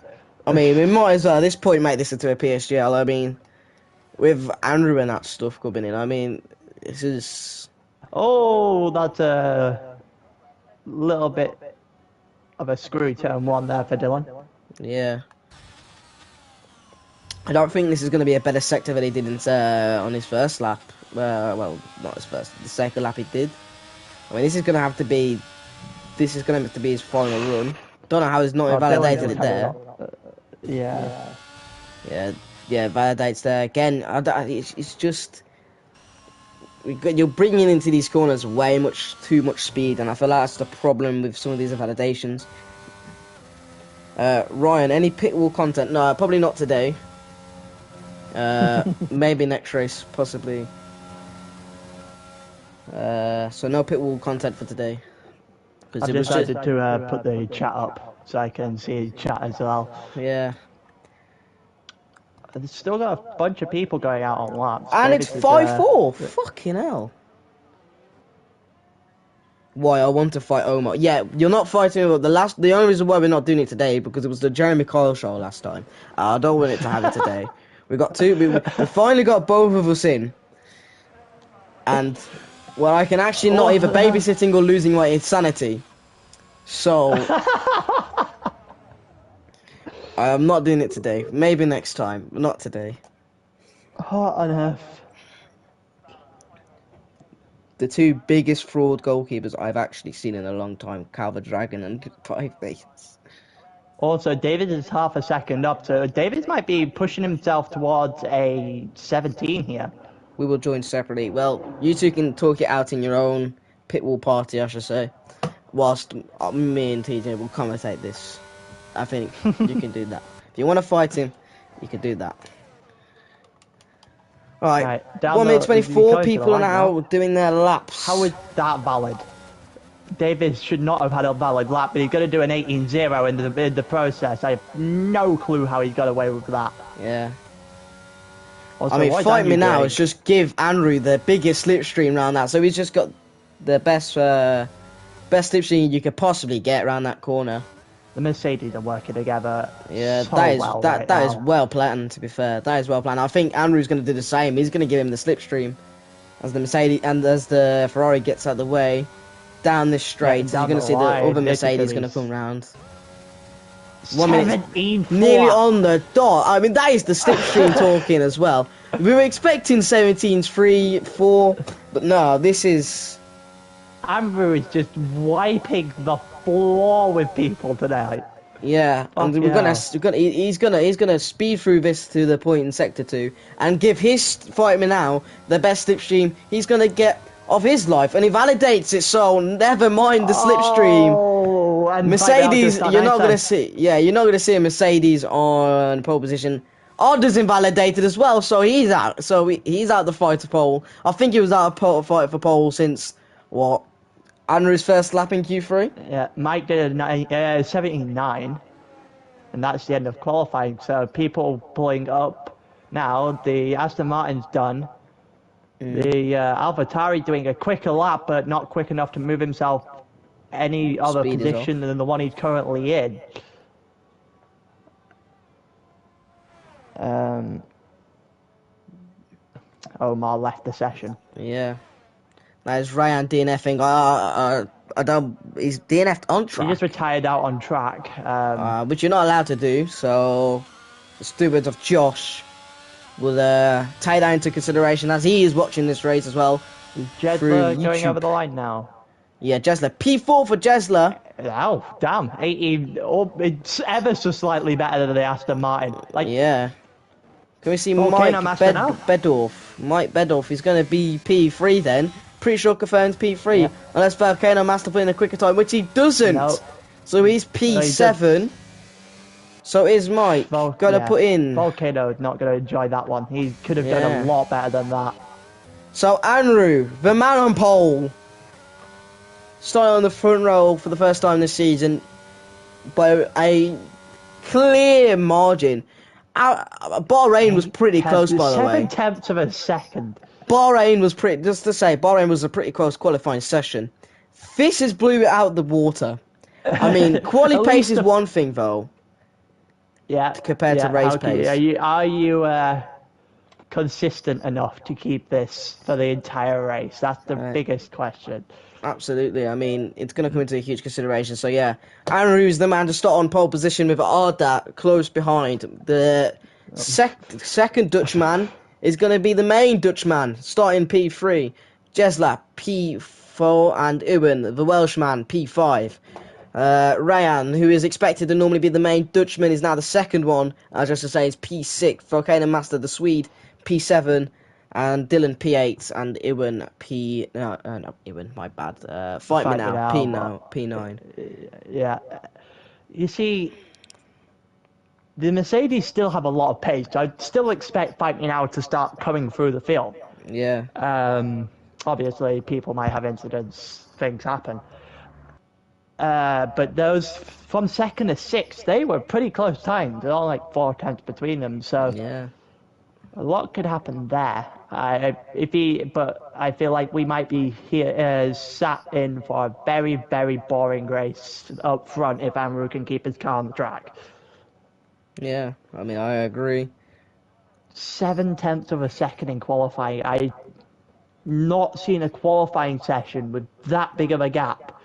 I mean, we might as well at this point make this into a PSGL. I mean, with Andrew and that stuff coming in, I mean, this is... Oh, that's a little bit of a screwy turn one there for Dylan. Yeah. I don't think this is going to be a better sector than he did on his first lap. Well, not his first. The second lap he did. I mean, this is going to have to be his final run. Don't know how he's not invalidated it there. Yeah. Yeah, validates there again. It's just you're bringing into these corners way too much speed, and I feel like that's the problem with some of these invalidations. Ryan, any pit wall content? No, probably not today. Maybe next race, possibly. So no pit wall content for today. I've decided to put the chat up so I can see chat as well. Yeah. There's still got a bunch of people going out on laps. And it's 5-4. Fucking hell. Why I want to fight Omar? Yeah, you're not fighting. The only reason why we're not doing it today because it was the Jeremy Kyle show last time. I don't want it to have it today. We got two. We finally got both of us in. And well, I can actually not either babysitting or losing my insanity. So I am not doing it today. Maybe next time, but not today. What on earth? The two biggest fraud goalkeepers I've actually seen in a long time, Calvert Dragon and Five Bates. Also, David is half a second up, so David might be pushing himself towards a 17 here. We will join separately. Well, you two can talk it out in your own pit wall party, I should say. Whilst me and TJ will commentate this. I think you can do that. If you want to fight him, you can do that. Right, 1 minute 24, people are now doing their laps. How is that valid? David should not have had a valid lap, but he's going to do an 18-0 in the process. I have no clue how he got away with that. Yeah. Also, I mean, fight me now is just give Andrew the biggest slipstream around that. So he's just got the best slipstream you could possibly get around that corner. The Mercedes are working together. Yeah, so that is well planned. To be fair, that is well planned. I think Andrew's going to do the same. He's going to give him the slipstream as the Mercedes and as the Ferrari gets out of the way down this straight. You're going to see the other Mercedes going to come round. 1 minute, nearly on the dot. I mean, that is the slipstream talking as well. We were expecting 17.3, 4, but no, this is. Andrew is just wiping the floor with people tonight. Yeah, and he's gonna speed through this to the point in sector 2 and give his fight me now the best slipstream he's gonna get of his life, and he validates it. So never mind the slipstream. Oh, and Mercedes, you're not gonna see. Yeah, you're not gonna see a Mercedes on pole position. Odder's invalidated as well, so he's out. So he's out the fight to pole. I think he was out of fight for pole since what? Andrew's first lap in Q3? Yeah, Mike did a 79, and that's the end of qualifying. So people pulling up now. The Aston Martin's done. The AlphaTauri doing a quicker lap, but not quick enough to move himself any other Speed is off. position than the one he's currently in. Omar left the session. Yeah. That is Ryan DNFing. I don't. He's DNF'd on He track. just retired out on track. Which you're not allowed to do. So the stewards of Josh will take that into consideration as he is watching this race as well. Jesler going over the line now. Yeah, Jesler. P4 for Jesler. Oh, damn. It's ever so slightly better than the Aston Martin. Like, Yeah. Can we see Volcano Mike Master now? Bedorf? Mike Bedorf is going to be P3 then. Pretty sure confirms P3. Yeah. Unless Volcano Master put in a quicker time, which he doesn't. No. So he's P7. So is Mike. Got to put in. Volcano is not going to enjoy that one. He could have done a lot better than that. So Anru, the man on pole, starting on the front row for the first time this season by a clear margin. Bahrain was pretty close, by the way. 7/10 of a second. Bahrain was pretty. Just to say, Bahrain was a pretty close qualifying session. This has blew it out the water. I mean, quali pace is one thing though. Yeah. Compared to race pace. Are you consistent enough to keep this for the entire race? That's the biggest question. Absolutely. I mean, it's going to come into a huge consideration. So, yeah, Anru's the man to start on pole position with Arda close behind. The second Dutchman is going to be the main Dutchman, starting P3. Jesla, P4, and Ewan, the Welshman, P5. Ryan, who is expected to normally be the main Dutchman, is now the second one. Just to say, is P6. Volcano Master, the Swede, P7. And Dylan P8 and Ewan not Ewan, my bad. Fight Me Now, P9. Yeah. You see, the Mercedes still have a lot of pace. I still expect Fight Me Now to start coming through the field. Yeah. Obviously, people might have incidents, things happen. But those from second to sixth, they were pretty close times. They're all like 4/10 between them. So yeah. A lot could happen there. But I feel like we might be here sat in for a very, very boring race up front if Amru can keep his car on the track. Yeah, I mean, I agree. 7/10 of a second in qualifying. I not seen a qualifying session with that big of a gap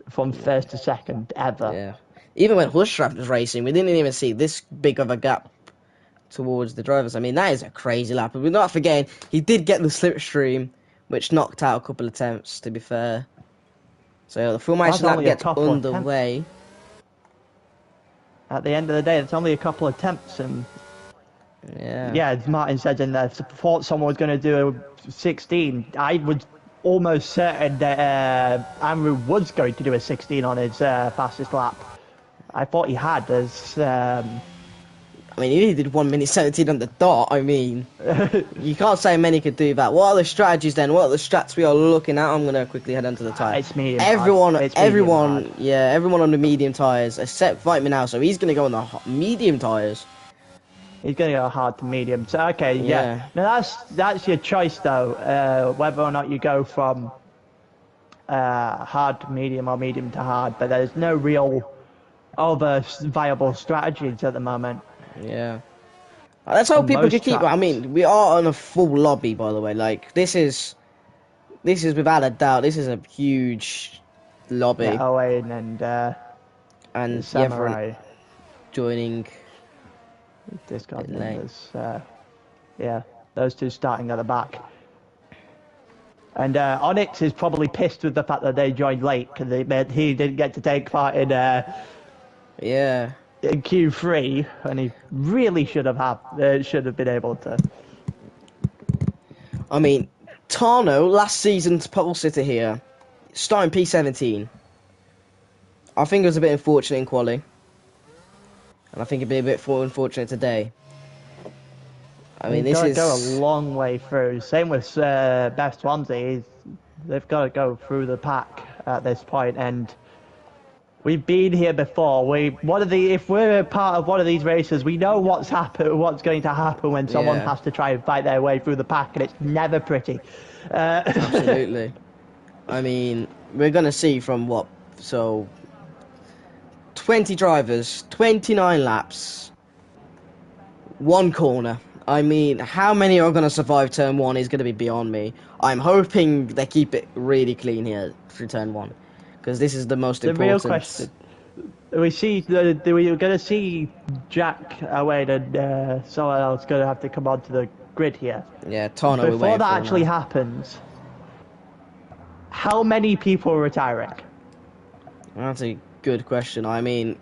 from first to second ever. Yeah. Even when Hushraft was racing, we didn't even see this big of a gap towards the drivers. I mean, that is a crazy lap. But we're not forgetting, he did get the slipstream, which knocked out a couple of attempts, to be fair. So the formation lap gets underway. At the end of the day, it's only a couple of attempts. And yeah, as Martin said in there, if I thought someone was going to do a 16, I was almost certain that Amru was going to do a 16 on his fastest lap. I thought he had. I mean, he did 1 minute 17 on the dot. I mean, you can't say many could do that. What are the strategies then? What are the strats we are looking at? I'm gonna quickly head onto the tyre. It's medium. Everyone on the medium tyres except Fight Me Now. So he's gonna go on the medium tyres. He's gonna go hard to medium. So okay, yeah. Now that's your choice though, whether or not you go from hard to medium or medium to hard. But there's no real other viable strategies at the moment. Yeah. That's how people can keep. I mean, we are on a full lobby, by the way. Like, this is without a doubt, this is a huge lobby. Yeah, Owen and Samurai joining. Discard members. Yeah, those two starting at the back. And Onyx is probably pissed with the fact that they joined late because he didn't get to take part in. In Q3, and he really should have been able to. I mean, Tano, last season's pole sitter here, starting P17. I think it was a bit unfortunate in quali. And I think it'd be a bit more unfortunate today. I mean, this is... go a long way through. Same with Best Swansea. They've got to go through the pack at this point, and We've been here before. If we're a part of one of these races, we know what's going to happen when someone Yeah. has to try and fight their way through the pack, and it's never pretty. Absolutely. I mean, we're gonna see from what, so 20 drivers, 29 laps, one corner. I mean, how many are gonna survive turn 1 is gonna be beyond me. I'm hoping they keep it really clean here through turn 1, because this is the most The important. real question: we're going to see Jack Wade and someone else going to have to come onto the grid here. Yeah, Tano. Before that actually happens, how many people are retiring? That's a good question. I mean,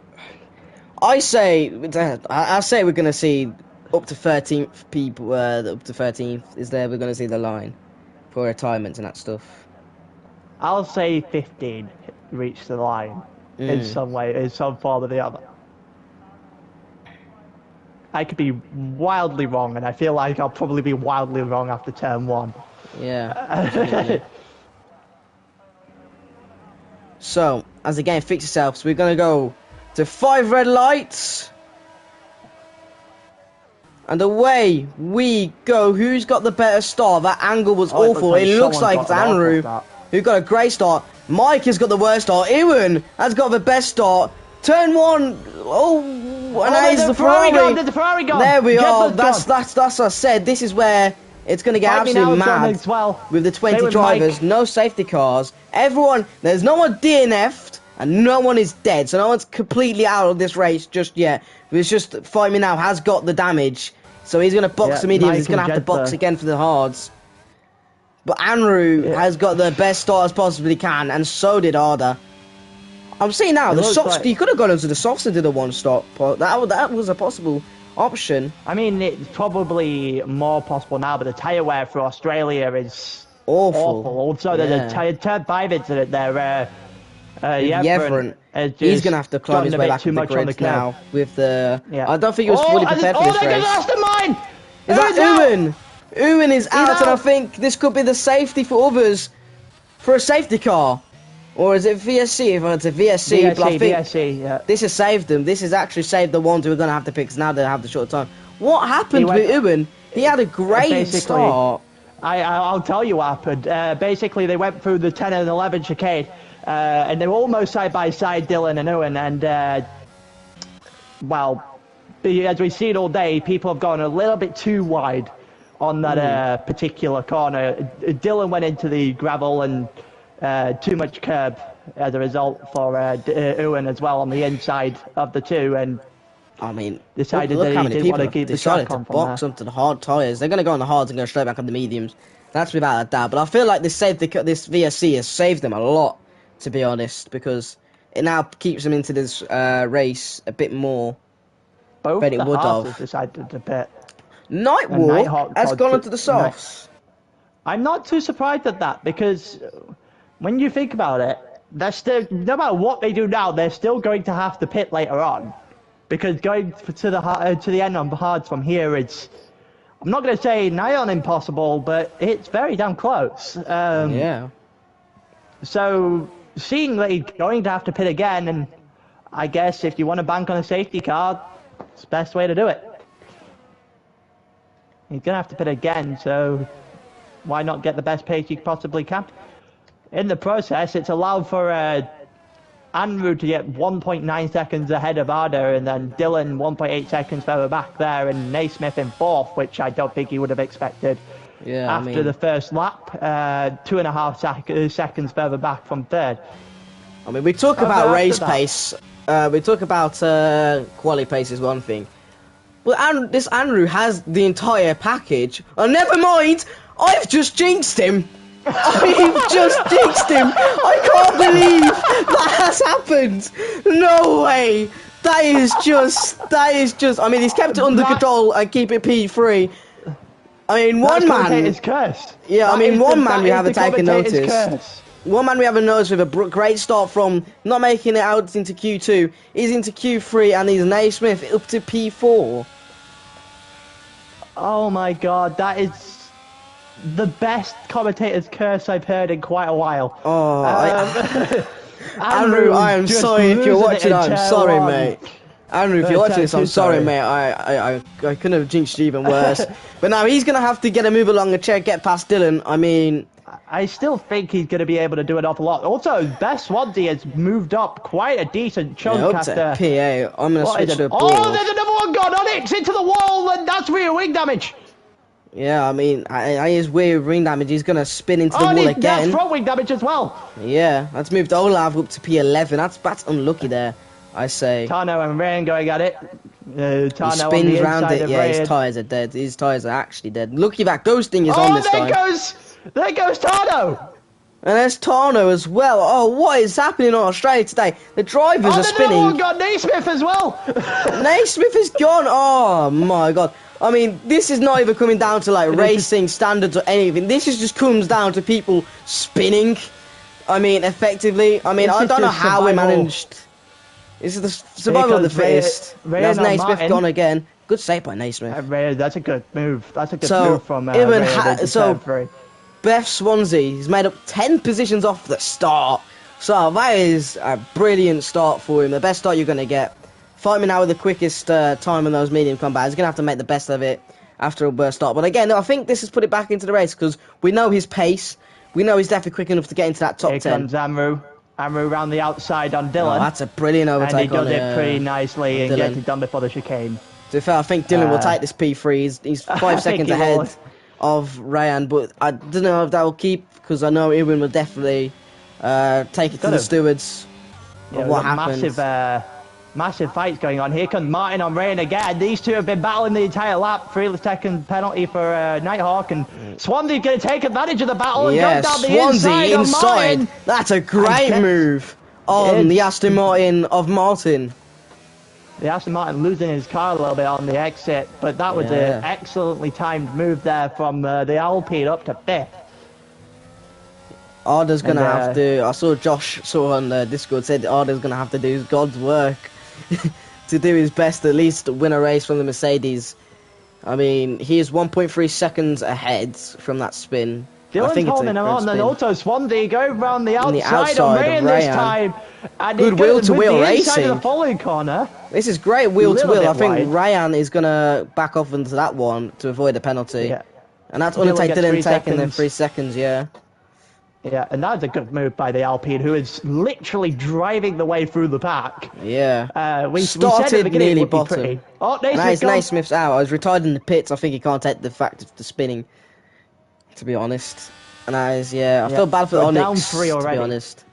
I say we're gonna see up to 13th people. Up to 13th is there. We're gonna see the line for retirements and that stuff. I'll say 15 reach the line in some way, in some form or the other. I could be wildly wrong, and I feel like I'll probably be wildly wrong after turn 1. Yeah. So, as the game fixes itself, so we're gonna go to 5 red lights. And away we go. Who's got the better start? That angle was awful. It looks like it's Andrew who got a great start. Mike has got the worst start. Ewan has got the best start. Turn 1. Oh, and that is the Ferrari. There's the Ferrari gone. There we are. That's what I said. This is where it's going to get absolutely mad with the 20 drivers. No safety cars. Everyone, there's no one DNF'd and no one is dead. So no one's completely out of this race just yet. It's just Fight Me Now has got the damage. So he's going to box the mediums. He's going to have to box again for the hards. But Andrew has got the best start as possibly can, and so did Arda. I'm seeing now, the softs, he could have gone into the softs and did a one-stop. That was a possible option. I mean, it's probably more possible now, but the tyre wear for Australia is awful. Also, there's a turn 5 incident there. Yevron, he's going to have to climb his way back to the grid now with the... I don't think he was fully prepared for this race. Is that Ewan? Ewan is out, and I think this could be the safety for others for a safety car. Or is it VSC? If it's a VSC, but I think VSC, this has saved them. This has actually saved the ones who are going to have to pick, because now they have the short time. What happened with Ewan? He had a great start. I'll tell you what happened. Basically, they went through the 10 and 11 chicane, and they were almost side by side, Dylan and Ewan, and, well, as we've seen all day, people have gone a little bit too wide on that particular corner. Dylan went into the gravel and too much curb as a result for Ewan as well on the inside of the two, and I mean, decided that he didn't want to keep the track on to box onto the hard tyres. They're going to go on the hards and go straight back on the mediums. That's without a doubt. But I feel like this VSC has saved them a lot, to be honest, because it now keeps them into this race a bit more. Both the hards have decided to pit. Nighthawk has gone into the softs. I'm not too surprised at that, because when you think about it, they're still, no matter what they do now, they're still going to have to pit later on, because going to the end on the hards from here, it's, I'm not going to say nigh on impossible, but it's very damn close. Yeah. So seeing that he's going to have to pit again, and I guess if you want to bank on a safety car, it's the best way to do it. He's going to have to pit again, so why not get the best pace you possibly can? In the process, it's allowed for Andrew to get 1.9 seconds ahead of Arda, and then Dylan 1.8 seconds further back there, and Naismith in 4th, which I don't think he would have expected after the first lap. 2.5 seconds further back from 3rd. I mean, we talk about race pace. We talk about quali pace is one thing. But this Andrew has the entire package. Oh, never mind! I've just jinxed him! I've just jinxed him! I can't believe that has happened! No way! That is just... I mean, he's kept it under control and keep it P3. I mean, one man... Yeah, I mean, one man we haven't taken notice. One man we haven't noticed with a great start from not making it out into Q2. He's into Q3 and he's Naismith up to P4. Oh my god, that is the best commentator's curse I've heard in quite a while. Oh, Andrew, I am just sorry if you're losing it watching. in I'm tier sorry, one. mate. Andrew, if you're watching this, I'm sorry, mate. I couldn't have jinxed you even worse. But now he's gonna have to get a move along the chair, get past Dylan. I mean, I still think he's going to be able to do an awful lot. Also, Best Swansea has moved up quite a decent chunk up after... to PA. I'm gonna switch to a board. Oh, there's another one gone on it! It's into the wall, and that's rear wing damage. Yeah, I mean, his weird ring damage. He's gonna spin into the wall again. That's front wing damage as well. Yeah, let's move Olav up to P11. That's unlucky there, I say. Tano and Rain going at it. Tano he spins on the round it. Yeah, Rain. his tyres are dead. His tyres are actually dead. Lucky that ghosting is on this time. There goes Tano. And there's Tano as well. Oh, what is happening in Australia today? The drivers are spinning. Oh, got Naismith as well. Naismith is gone. Oh my god. I mean, this is not even coming down to like racing standards or anything. This is just comes down to people spinning. I mean, effectively. I mean, I don't know how we managed. This is the survival of the fittest. There's Naismith gone again. Good save by Naismith. That's a good move. That's a good move from Beth Swansea has made up 10 positions off the start. So that is a brilliant start for him. The best start you're going to get. Fighting out with the quickest time in those medium combats. He's going to have to make the best of it after a burst start. But again, I think this has put it back into the race because we know his pace. We know he's definitely quick enough to get into that top 10. Here comes Amru. Amru round the outside on Dylan. Oh, that's a brilliant overtake on And he does it pretty nicely and gets it done before the chicane. To be fair, I think Dylan will take this P3. He's 5 seconds ahead of Ryan, but I don't know if that will keep because I know Irwin will definitely take it to the stewards. Yeah, what happened? Massive fights going on. Here comes Martin on Rain again. These two have been battling the entire lap. 3-second penalty for Nighthawk, and Swansea's going to take advantage of the battle and go down the inside. That's a great move on the Aston Martin of Martin. The Aston Martin losing his car a little bit on the exit, but that was an excellently timed move there from the Alpine up to 5th. Arda's going to have to... I saw Josh on Discord said Arda's going to have to do God's work to do his best, at least to win a race from the Mercedes. I mean, he is 1.3 seconds ahead from that spin. Dylan's holding him on, and also Swansea going round the outside of Rayan this time. And good wheel-to-wheel racing. Of the following corner. This is great wheel-to-wheel. I think Ryan is going to back off into that one to avoid a penalty. Yeah. And that's going to take Dylan taking them 3 seconds, yeah. Yeah, and that's a good move by the Alpine, who is literally driving the way through the pack. Yeah. We started said at the nearly bottom. Oh, Naismith's out. I was retired in the pits. I think he can't take the fact of the spinning, to be honest. And I feel bad for the Onyx, down 3 already. To be honest.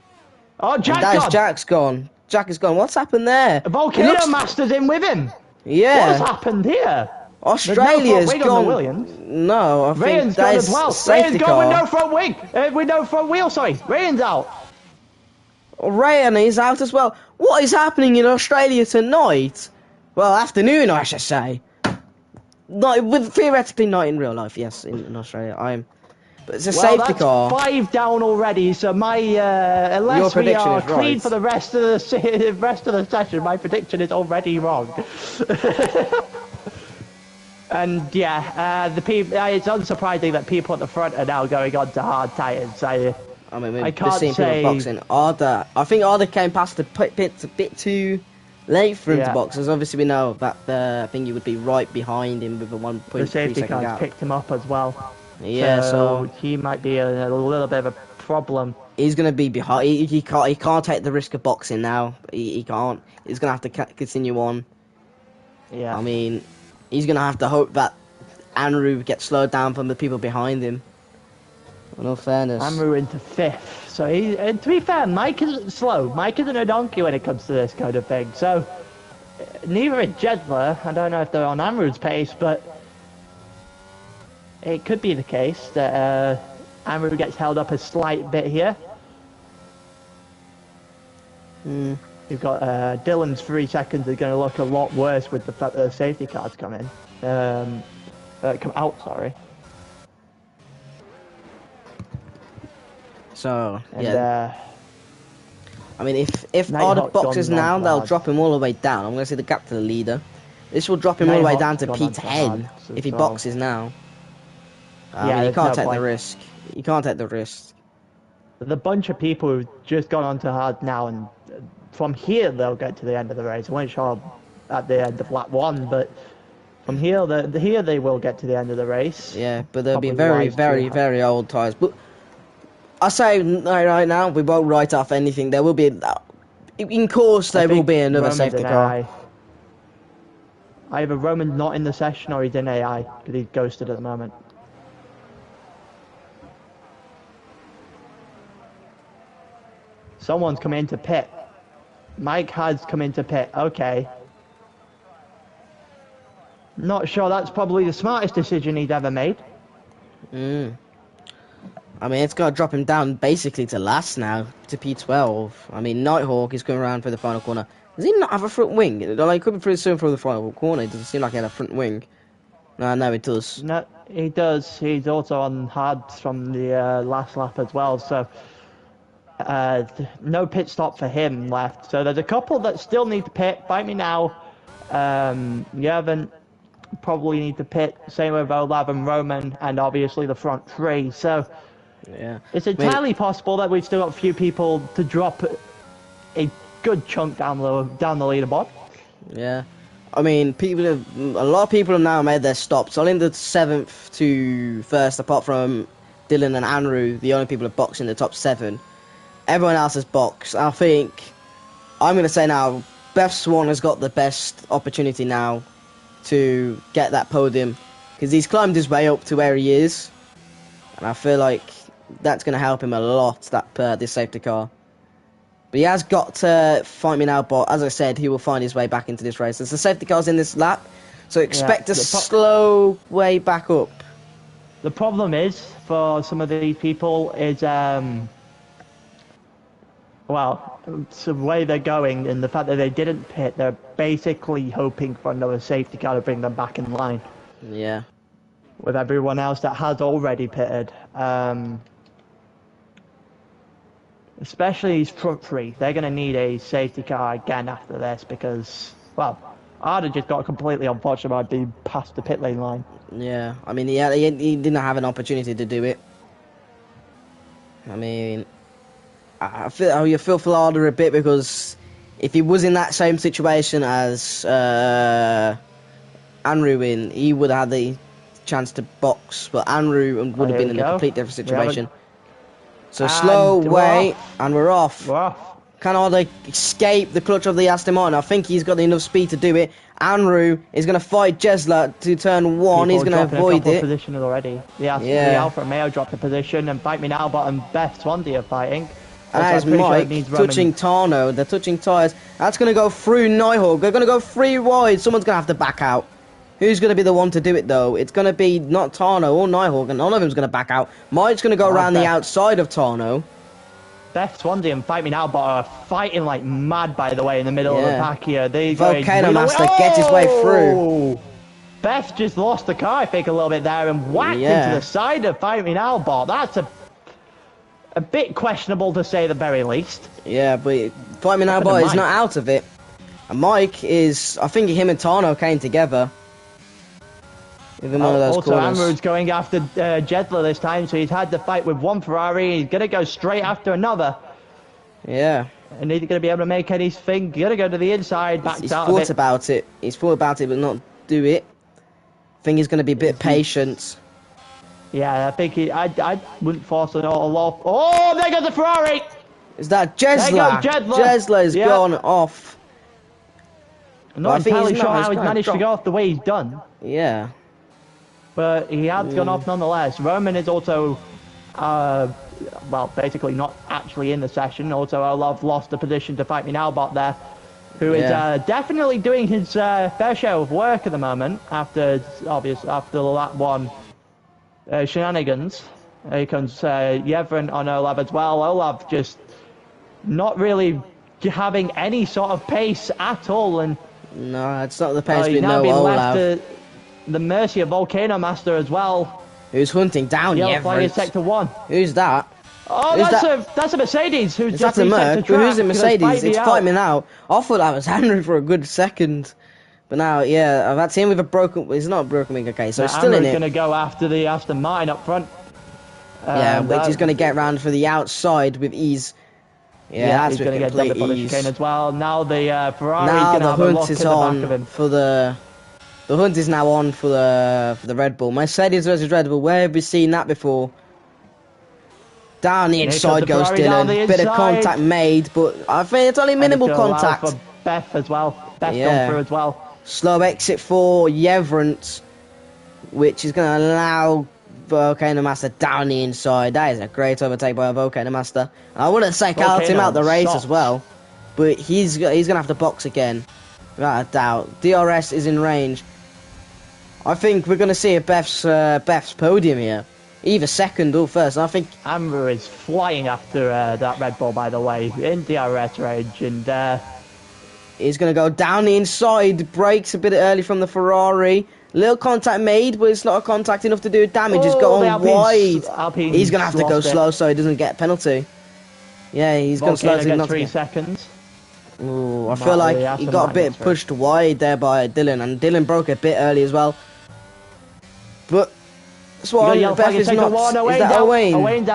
Oh, Jack's gone. Jack is gone. What's happened there? Volcano Master's in with him. Yeah. What has happened here? Australia's gone. No, I think Ryan's gone as well. Ryan's gone with no front wing. With no front wheel, sorry. Ryan's out. Ryan is out as well. What is happening in Australia tonight? Well, afternoon, I should say. Theoretically not in real life, yes, in Australia. But it's a safety car. 5 down already, so my unless we are clean for the rest of the session, my prediction is already wrong. And it's unsurprising that people at the front are now going on to hard tyres. I can't say. Boxing. I think Arda came past the pits a bit too late for him to box, as obviously we know that I think he would be right behind him with a 1.3 second gap. The safety car's picked him up as well. Yeah, so he might be a little bit of a problem. He's going to be behind. He can't take the risk of boxing now. He can't. He's going to have to continue on. Yeah. I mean, he's going to have to hope that Anru gets slowed down from the people behind him. In all fairness. Anru into 5th. So to be fair, Mike isn't slow. Mike isn't a donkey when it comes to this kind of thing. So neither is Jedler. I don't know if they're on Anru's pace, but it could be the case that Amru gets held up a slight bit here. We've got Dylan's 3 seconds are going to look a lot worse with the fact that the safety cars come in. Come out, sorry. So, and, I mean, if Arda boxes now, they'll drop him all the way down. I'm going to see the gap to the leader. This will drop him all the way down to P10 if he boxes now. I mean, he can't take the risk. He can't take the risk. There's a bunch of people who've just gone on to hard now, and from here they'll get to the end of the race. I wasn't sure at the end of lap 1, but from here, here they will get to the end of the race. Yeah, but they'll be Probably very old tyres. But I say right now, we won't write off anything. There will be, in course, there will be another Roman's safety in car. AI. Either Roman's not in the session or he's in AI, because he's ghosted at the moment. Someone's come into pit. Mike has come into pit. Okay. Not sure that's probably the smartest decision he's ever made. I mean, it's got to drop him down basically to last now, to P12. I mean, Nighthawk is going around for the final corner. Does he not have a front wing? Like, he could be pretty soon for the final corner. It doesn't seem like he had a front wing. No, it does. No, he does. He's also on hards from the last lap as well, so no pit stop for him left. So there's a couple that still need to pit. Bite me now. Yevon probably need to pit. Same with Olav and Roman, and obviously the front three. So yeah, it's entirely possible that we've still got a few people to drop a good chunk down the leaderboard. Yeah. I mean, a lot of people have now made their stops. Only the 7th to 1st, apart from Dylan and Anru, the only people have boxed in the top 7. Everyone else has boxed. I think, I'm going to say now, Beth Swan has got the best opportunity now to get that podium, because he's climbed his way up to where he is, and I feel like that's going to help him a lot, this safety car. But he has got to fight me now, but as I said, he will find his way back into this race. There's the safety cars in this lap, so expect a slow way back up. The problem is, for some of these people, is, well, it's the way they're going, and the fact that they didn't pit, they're basically hoping for another safety car to bring them back in line. Yeah. With everyone else that has already pitted. Especially these front three, they're going to need a safety car again after this because, well, Arda just got completely unfortunate by being past the pit lane line. Yeah, I mean, he didn't have an opportunity to do it. I mean, I feel for Arda a bit, because if he was in that same situation as Anru he would have had the chance to box, but Anru would have been in a complete different situation. So slow way, and we're off. We're off. Can Arda escape the clutch of the Aston Martin? I think he's got enough speed to do it. Anru is going to fight Jesla to turn 1. He's going to avoid it. Position already. The Alfa Romeo dropped the position, and Bite Me Now Bot and Beth Swansea are fighting. And that is Mike touching Tano. They're touching tyres. That's going to go through Nighthawk. They're going to go 3 wide. Someone's going to have to back out. Who's going to be the one to do it, though? It's going to be not Tano or Nighthawk, and none of them's going to back out. Mike's going to go around the outside of Tano. Beth Swansea and Fight Me Now Bot are fighting like mad, by the way, in the middle of the pack here. Volcano Master gets his way through. Beth just lost the car, I think, a little bit there and whacked into the side of Fight Me Now Bot. That's a bit questionable, to say the very least. Yeah, but Fight Me Now Bot is not out of it. And Mike is, I think him and Tano came together. Even one of those also, corners. Amrud's going after Jedler this time, so he's had to fight with one Ferrari. He's going to go straight after another. Yeah. And he's going to be able to make anything. Going to go to the inside, He's thought about it. He's thought about it, but not do it. I think he's going to be a bit patient. Yeah, I think I wouldn't force it all off. Oh, there goes the Ferrari! Is that Jesla? Jesla has gone off. I'm not entirely sure how he's managed to go off the way he's done. Yeah. But he has gone off nonetheless. Roman is also, well, basically not actually in the session. Also, Olaf lost the position to Fight Me Now Bot there, who is definitely doing his fair share of work at the moment after the lap 1 shenanigans. Here comes Yevon on Olaf as well. Olaf just not really having any sort of pace at all, and no, it's not the pace we now know being Olaf. left to the mercy of Volcano Master as well. Who's hunting down Yellow flag is sector 1. Who's that? Oh, that's a Mercedes who's just a Merc? Who's the Mercedes? It's Fight Me Now. I thought that was Henry for a good second. But now, yeah, that's him with a broken... It's not a broken wing, okay, so it's still in it. going to go after the Aston Martin up front. Yeah, which is going to get round for the outside with ease. Yeah, that's he's with going to get complete jumped for the ease. chicane as well. Now the Ferrari's Now going to the have a hunt look is at the back of on him. for the hunt is now on for the Red Bull. Mercedes versus Red Bull. Where have we seen that before? Down the inside goes Dylan. Bit of contact made, but I think it's only minimal contact. For Beth as well. Beth's gone Yeah. through as well. Slow exit for Yevrant, which is going to allow Volcano Master down the inside. That is a great overtake by a Volcano Master. I wouldn't say cut him out the race as well, but he's going to have to box again, without a doubt. DRS is in range. I think we're going to see a Beth's podium here, either second or first. I think Amber is flying after that Red Bull, by the way, in DRS range, and he's going to go down the inside. Brakes a bit early from the Ferrari. Little contact made, but it's not a contact enough to do damage. He's gone wide. He's going to have to go slow so he doesn't get a penalty. Yeah, he's going to slow so not 3 seconds. Ooh, I feel like he got a bit pushed wide there by Dylan, and Dylan broke a bit early as well. But Swan, Beth is not. Is that Owain? Owain is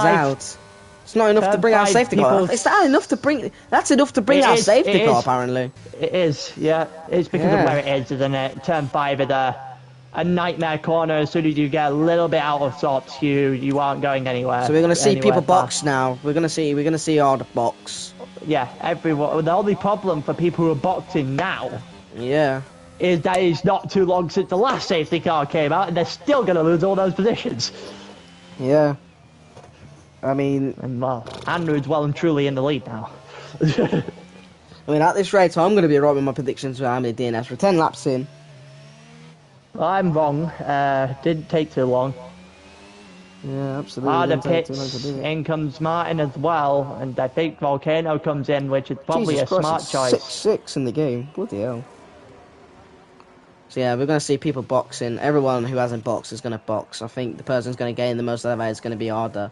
out. It's not enough to bring out safety car. Is that enough to bring? That's enough to bring out safety car, apparently. It is, yeah. It's because of where it is, isn't it? Turn 5 is a nightmare corner. As soon as you get a little bit out of sorts, you aren't going anywhere. So we're gonna see people box now. We're gonna see hard box. Yeah, everyone. The only problem for people who are boxing now. Yeah. Is that it's not too long since the last safety car came out, and they're still going to lose all those positions. Yeah. I mean... And, well, Andrew's well and truly in the lead now. I mean, at this rate, I'm going to be right with my predictions for how many DNS. We're 10 laps in. Well, I'm wrong. Didn't take too long. Yeah, absolutely. The pits, in comes Martin as well, and I think Volcano comes in, which is probably Jesus a Christ, smart choice. 6-6 in the game. Bloody hell. So yeah, we're going to see people boxing. Everyone who hasn't boxed is going to box. I think the person who's going to gain the most out of it is going to be Arda,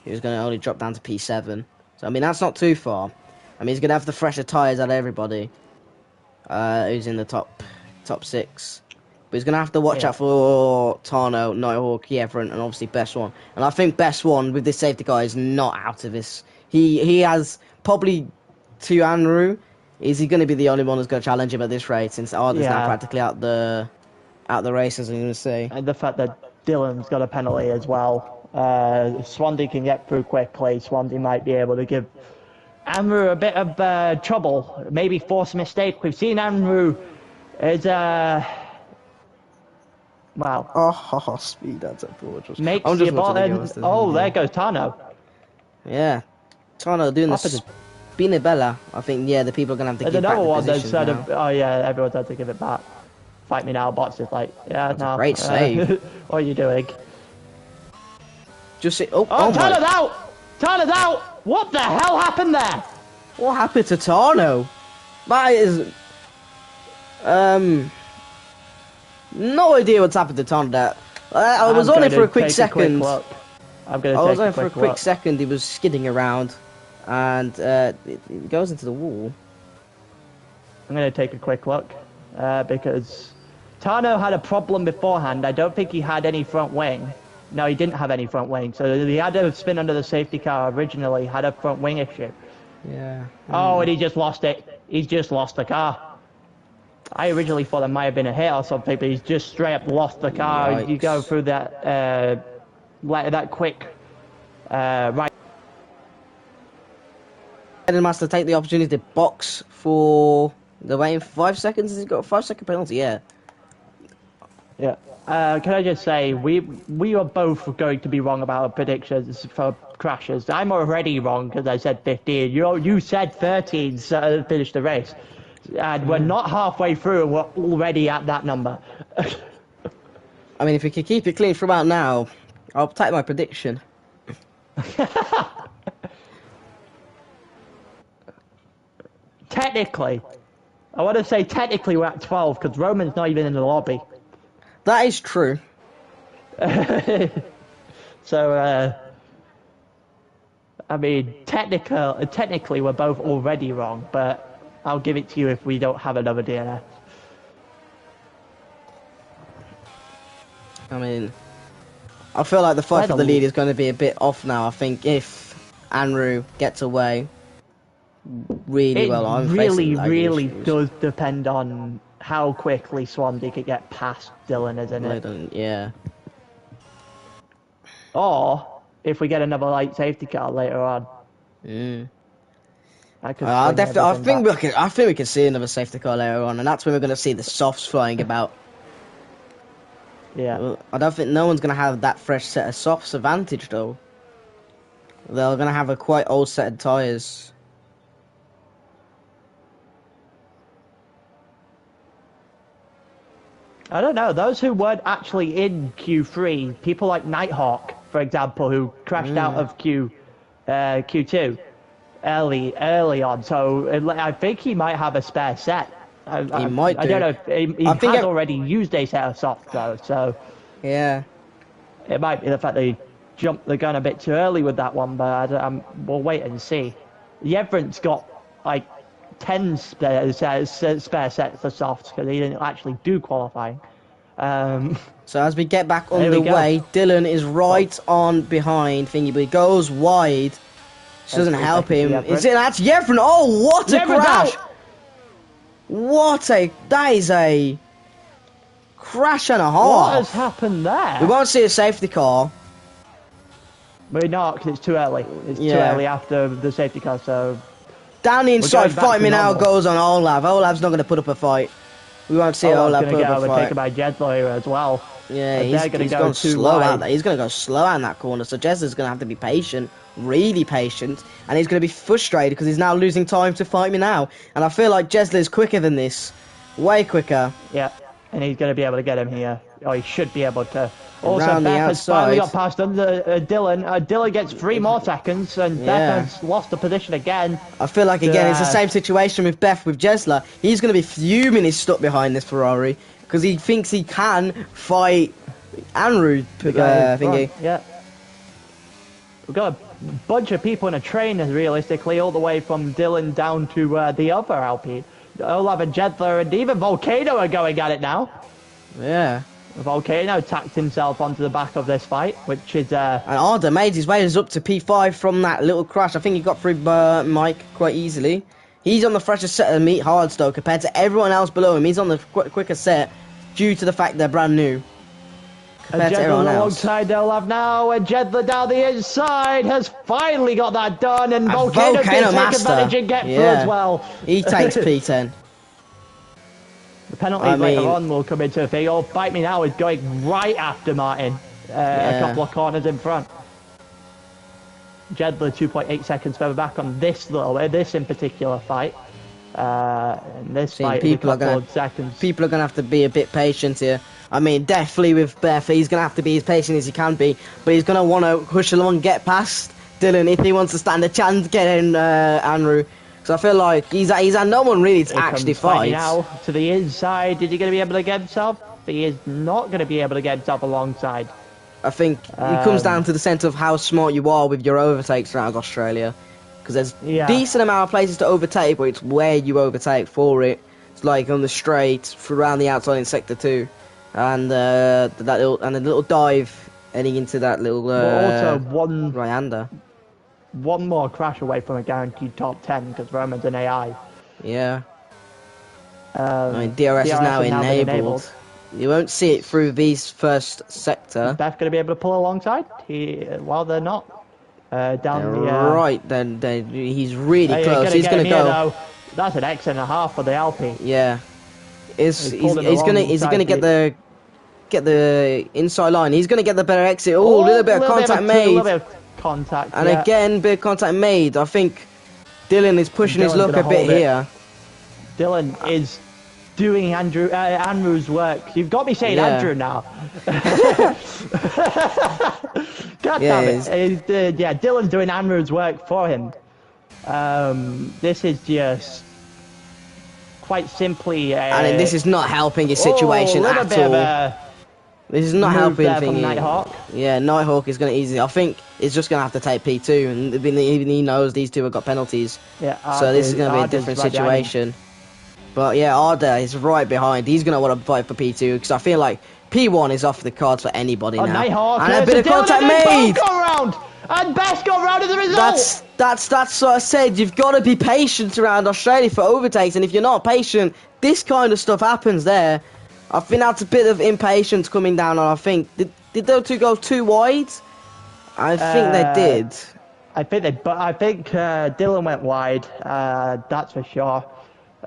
who's going to only drop down to P7. So, I mean, that's not too far. I mean, he's going to have the fresher tyres out of everybody who's in the top 6. But he's going to have to watch out for Tano, Nighthawk, Yevrant, and obviously Best One. And I think Best One, with this safety car, is not out of this. He has probably 2 Anru. Is he going to be the only one who's going to challenge him at this rate, since Arda's now practically out the race, as I'm going to say. And the fact that Dylan's got a penalty as well. Swansea can get through quickly. Swansea might be able to give Amru a bit of trouble, maybe force a mistake. We've seen Amru is wow. Oh, speed adds up forward. Makes the button. Oh, there goes Tano. Yeah, Tano doing this. Bella, I think, yeah, the people are going to have to give back the positions that's sort of, oh yeah, everyone's had to give it back. Fight me now, bots is like, yeah, that's a great save. What are you doing? Just see, Tano's out! Tano's out! What the hell happened there? What happened to Tano? That is, no idea what's happened to Tano there. I was only for a quick second. I'm going to take only for a quick second, he was skidding around. And it goes into the wall. I'm going to take a quick look because Tano had a problem beforehand. I don't think he had any front wing. No, he didn't have any front wing. So he had to spin under the safety car originally, had a front wing issue. Yeah. Oh, and he just lost it. He's just lost the car. I originally thought it might have been a hit or something, but he's just straight up lost the car. Yikes. You go through that quick right. Must take the opportunity to box for the waiting 5 seconds. Has he got a 5-second penalty? Yeah. Yeah. Can I just say we are both going to be wrong about our predictions for crashes. I'm already wrong because I said 15. You said 13 to finish the race, and we're not halfway through and we're already at that number. I mean, if we could keep it clean for about now, I'll take my prediction. Technically, I want to say technically we're at 12 because Roman's not even in the lobby. That is true. So, I mean, technically we're both already wrong, but I'll give it to you if we don't have another DNF. I mean, I feel like the fight Where for the lead is going to be a bit off now. I think if Anru gets away really well, I'm facing lag really issues. does depend on how quickly Swansea could get past Dylan, isn't it? Yeah. Or if we get another light safety car later on. Mm. I could I swing everything back. I think we can see another safety car later on, and that's when we're going to see the softs flying about. Yeah. Well, I don't think no one's going to have that fresh set of softs advantage though. They're going to have a quite old set of tyres. I don't know. Those who weren't actually in Q3, people like Nighthawk, for example, who crashed out of Q2 early on. So I think he might have a spare set. He might do. I don't know if he has already used a set of soft though. So yeah, it might be the fact that he jumped the gun a bit too early with that one. But we'll wait and see. Yevrin's got like 10 spare sets of softs because he didn't actually do qualifying. So as we get back underway, Dylan is right on behind Thingy, but he goes wide. Which doesn't help him. That's Yevrin. Oh, what a crash! That is a crash and a half. What has happened there? We won't see a safety car. We're not, because it's too early. It's too early after the safety car, so... Down the inside, fight me now goes on Olav. Olav's not going to put up a fight. We won't see Olav put up a fight. Olav's going to get overtaken by Jedler here as well. Yeah, he's going slow out there. He's going to go slow out in that corner, so Jedler's going to have to be patient, really patient, and he's going to be frustrated because he's now losing time to fight me now. And I feel like Jedler's quicker than this. Way quicker. Yeah, and he's going to be able to get him here. Or he should be able to. Also, Around Beth has finally got past under Dylan. Dylan gets 3 more seconds, and Beth has lost the position again. I feel like, again, it's the same situation with Beth with Jesler. He's going to be fuming he's stuck behind this Ferrari, because he thinks he can fight Anru thingy. Yeah. We've got a bunch of people in a train, realistically, all the way from Dylan down to the other Alpine. Olav and Jedler and even Volcano are going at it now. Yeah. Volcano tacked himself onto the back of this fight, which is... And Arda made his way up to P5 from that little crash. I think he got through Mike quite easily. He's on the fresher set of meat hard though, compared to everyone else below him. He's on the quicker set due to the fact they're brand new. Compared to everyone else. Alongside Olav now, and Jedler down the inside has finally got that done, and Volcano can take advantage and get through as well. He takes P10. The penalties later on will come into a thing. Oh, Bite Me Now is going right after Martin. A couple of corners in front. Jedler 2.8 seconds further back on this in particular fight. In this fight, people are going to have to be a bit patient here. I mean, definitely with Beth, he's going to have to be as patient as he can be, but he's going to want to push along, get past Dylan if he wants to stand a chance getting Anru. So I feel like he's had no one really to actually fight. Now to the inside, is he going to be able to get himself? He is not going to be able to get himself alongside. I think it comes down to the sense of how smart you are with your overtakes around Australia. Because there's decent amount of places to overtake, but it's where you overtake for it. It's like on the straight, around the outside in Sector 2. And the little dive heading into that little also one right-hander. One more crash away from a guaranteed top 10 because Roman's an AI. Yeah. I mean, DRS is now enabled. You won't see it through these first sector. Is Beth going to be able to pull alongside? Well, they're not. Right, then he's really close. He's going to go. Though. That's an X and a half for the Alpine. Yeah. Is he going to get the inside line? He's going to get the better exit. Oh, a little bit of contact made. And again, bit of contact made. I think Dylan is pushing his luck a bit here. Dylan is doing Andrew's work. You've got me saying Andrew now. God damn it. Dylan's doing Andrew's work for him. This is just quite simply... and this is not helping his situation at all. This is not helping things. Nighthawk. Yeah, Nighthawk is going to easily. I think he's just going to have to take P2, and even he knows these two have got penalties. Yeah, so this is going to be a different situation. But yeah, Arda is right behind. He's going to want to fight for P2 because I feel like P1 is off the cards for anybody now. Nighthawk, And a bit of contact made. Both go round, and Best go round as a result. That's what I said. You've got to be patient around Australia for overtakes, and if you're not patient, this kind of stuff happens there. I think that's a bit of impatience coming down on. I think did those two go too wide? I think they did. I think Dylan went wide. That's for sure.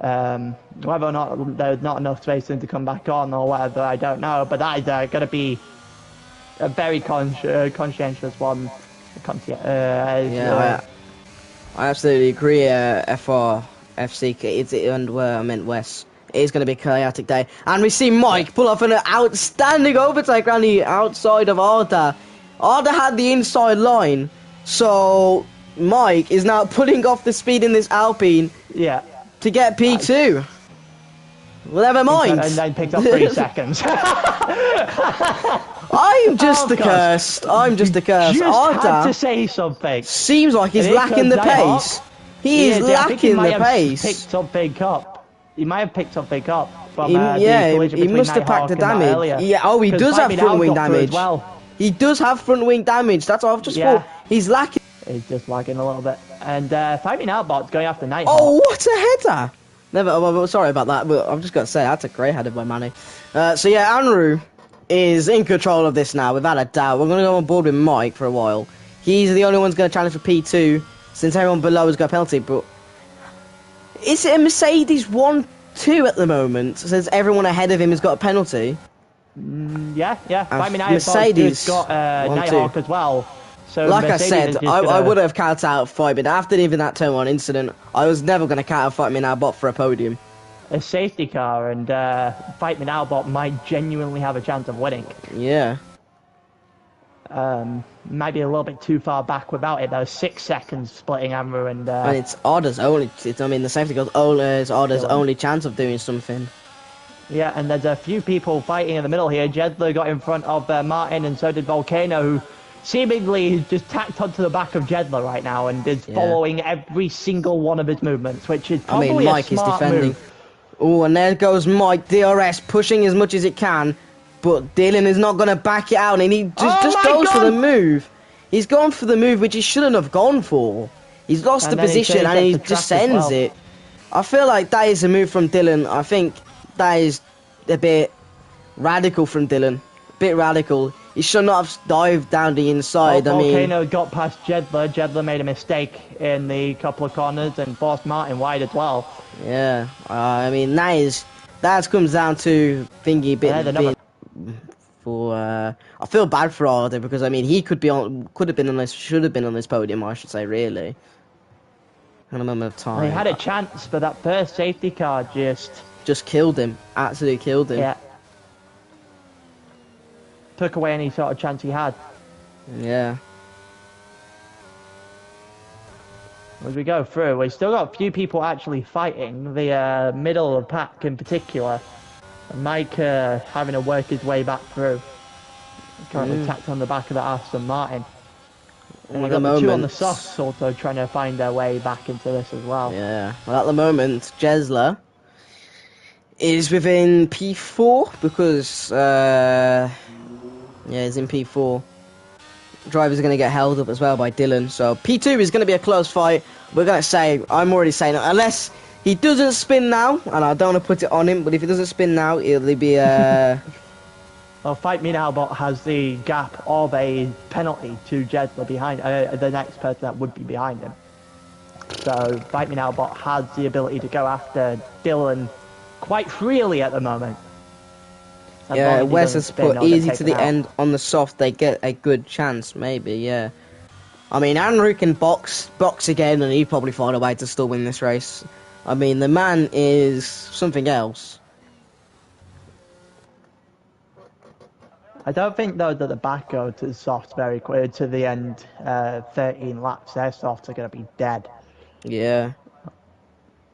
Whether or not there's not enough space for him to come back on or whatever, I don't know. But that is going to be a very conscientious one. Yeah, I absolutely agree. FRFC, and where I meant West. It is going to be a chaotic day, and we see Mike pull off an outstanding overtake around the outside of Arda. Arda had the inside line, so Mike is now pulling off the speed in this Alpine. Yeah. To get P2. Well, never mind. And then picked up 3 seconds. I'm just cursed. I'm just a curse. Just had to say something. Seems like he's lacking the pace. He is lacking the pace. Picked something up. He might have picked something up. From, he must have packed the damage. Yeah. Oh, he does have front wing damage. Well. He does have front wing damage. That's what I've just thought. He's lacking. He's just lagging a little bit. And Fighting Outbot's going after Nighthawk. Oh, what a header! Never. Sorry about that, but I've just got to say that's a great header by Manny. So yeah, Anru is in control of this now, without a doubt. We're going to go on board with Mike for a while. He's the only one going to challenge for P2, since everyone below has got a penalty. But is it a Mercedes 1-2 at the moment, since everyone ahead of him has got a penalty? Yeah. Mercedes got Nighthawk as well. So like Mercedes I said, I would have counted out Fight Me, but after even that turn 1 incident, I was never going to count out Fight Me Now Bot for a podium. A safety car, and Fight Me Now Bot might genuinely have a chance of winning. Yeah. Might be a little bit too far back without it. There was 6 seconds splitting Amru and it's Arda's only. The safety car is Arda's only chance of doing something. Yeah, and there's a few people fighting in the middle here. Jedler got in front of Martin, and so did Volcano, who seemingly just tacked onto the back of Jedler right now and is following every single one of his movements, which is probably Mike a smart is defending. Move. Oh, and there goes Mike, DRS, pushing as much as it can, but Dylan is not going to back it out, and he just goes for the move. He's gone for the move, which he shouldn't have gone for. He's lost the position, and he just sends it. I feel like that is a move from Dylan. I think that is a bit radical from Dylan. A bit radical. He should not have dived down the inside. Volcano got past Jedler. Jedler made a mistake in the couple of corners and forced Martin wide as well. Yeah, that comes down to thingy bit for. I feel bad for Arda because he should have been on this podium. I should say, really. In a moment of time, he had a chance, but that first safety car just killed him. Absolutely killed him. Yeah. Took away any sort of chance he had. Yeah. As we go through, we've still got a few people actually fighting, the middle of the pack in particular. And Mike having to work his way back through. Currently tacked on the back of the Aston Martin. And we've got the two on the softs also trying to find their way back into this as well. Yeah. Well, at the moment, Jesler is within P4 because, he's in P4. Drivers are going to get held up as well by Dylan. So P2 is going to be a close fight. We're going to say, I'm already saying, unless he doesn't spin now, and I don't want to put it on him, but if he doesn't spin now, it'll be Well, Fight Me Now Bot has the gap of a penalty to Jedler behind the next person that would be behind him. So Fight Me Now Bot has the ability to go after Dylan quite freely at the moment. Yeah, Wes has put easy to the end on the soft. They get a good chance, maybe. Yeah. Andrew can box again, and he'd probably find a way to still win this race. The man is something else. I don't think though that the back go to the softs very quick to the end. 13 laps, their softs are going to be dead. Yeah.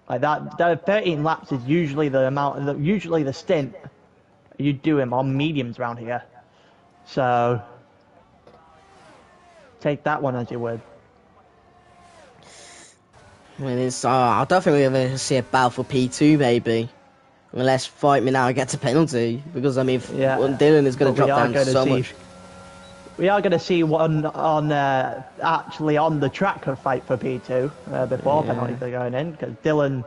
Like that, the 13 laps is usually the stint you do him on mediums around here. So take that one as you would. I don't think we're going to see a battle for P2 maybe. Unless Fight Me Now gets a penalty, because I mean, Yeah. Dylan is going to drop down so much. We are going to see one on actually on the track of Fight for P2 before penalties are going in, because Dylan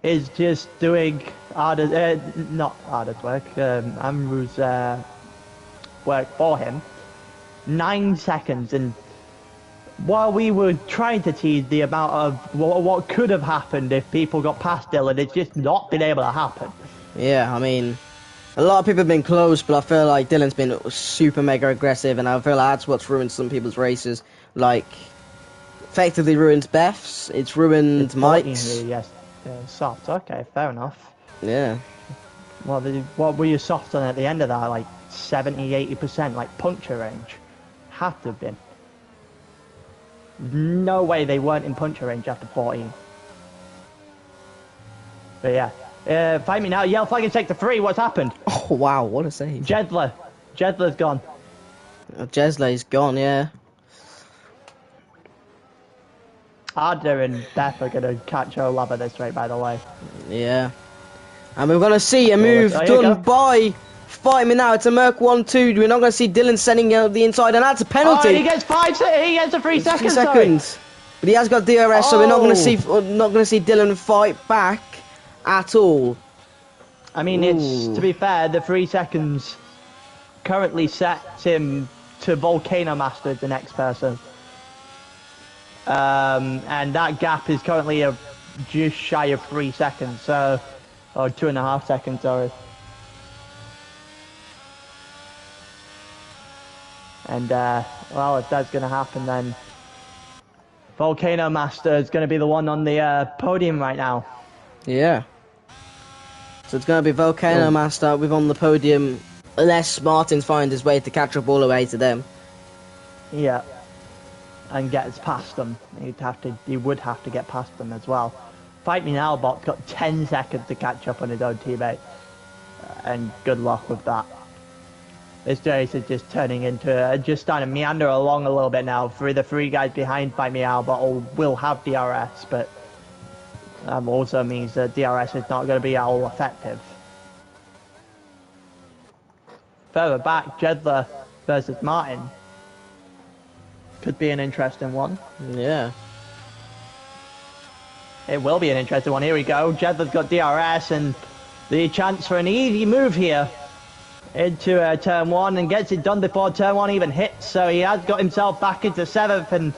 is just doing not Arda's work, Amru's work for him. 9 seconds, and while we were trying to tease the amount of what could have happened if people got past Dylan, it's just not been able to happen. Yeah, I mean, a lot of people have been close, but I feel like Dylan's been super mega aggressive, and I feel like that's what's ruined some people's races. Like, effectively ruined Beth's, it's ruined Mike's. Yes, soft. Okay, fair enough. Yeah. What were you soft on at the end of that? Like 70-80%, like puncture range? Had to have been. No way they weren't in puncture range after 14. But yeah. Fight Me Now, yell flag and take the 3, what's happened? Oh, wow, what a save. Jedler's gone. Jeslay's gone, yeah. Arda and Beth are going to catch Olaf at this rate, by the way. Yeah. And we're going to see a move done by Fight Me Now. It's a Merc 1-2. We're not going to see Dylan sending out the inside, and that's a penalty. Oh, he gets 5 seconds. He gets a 3 seconds. 3 seconds. But he has got DRS, so we're not going to see Dylan fight back at all. I mean, it's, to be fair, the 3 seconds currently sets him to Volcano Master, the next person. And that gap is currently just shy of 3 seconds, so, or 2.5 seconds, sorry. And, well, if that's going to happen, then Volcano Master is going to be the one on the podium right now. Yeah. So it's going to be Volcano Master with on the podium, unless Martins finds his way to catch up all the way to them. Yeah. And gets past them. He would have to get past them as well. Fight Me Now bot's got 10 seconds to catch up on his own teammate. And good luck with that. This race is just turning into, just starting to meander along a little bit now. The 3 guys behind Fight Me Now will have DRS, but also means that DRS is not going to be all effective. Further back, Jedler versus Martin. Could be an interesting one. Yeah. It will be an interesting one. Here we go. Jedler's got DRS and the chance for an easy move here into turn 1 and gets it done before turn 1 even hits. So he has got himself back into 7th, and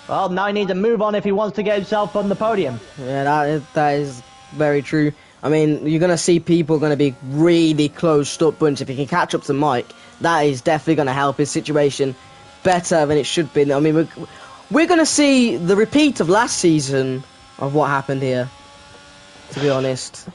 well, now he needs to move on if he wants to get himself on the podium. Yeah, that is very true. I mean, you're going to see people going to be really close up bunch. If he can catch up to Mike, that is definitely going to help his situation better than it should be. I mean, we're going to see the repeat of last season of what happened here, to be honest.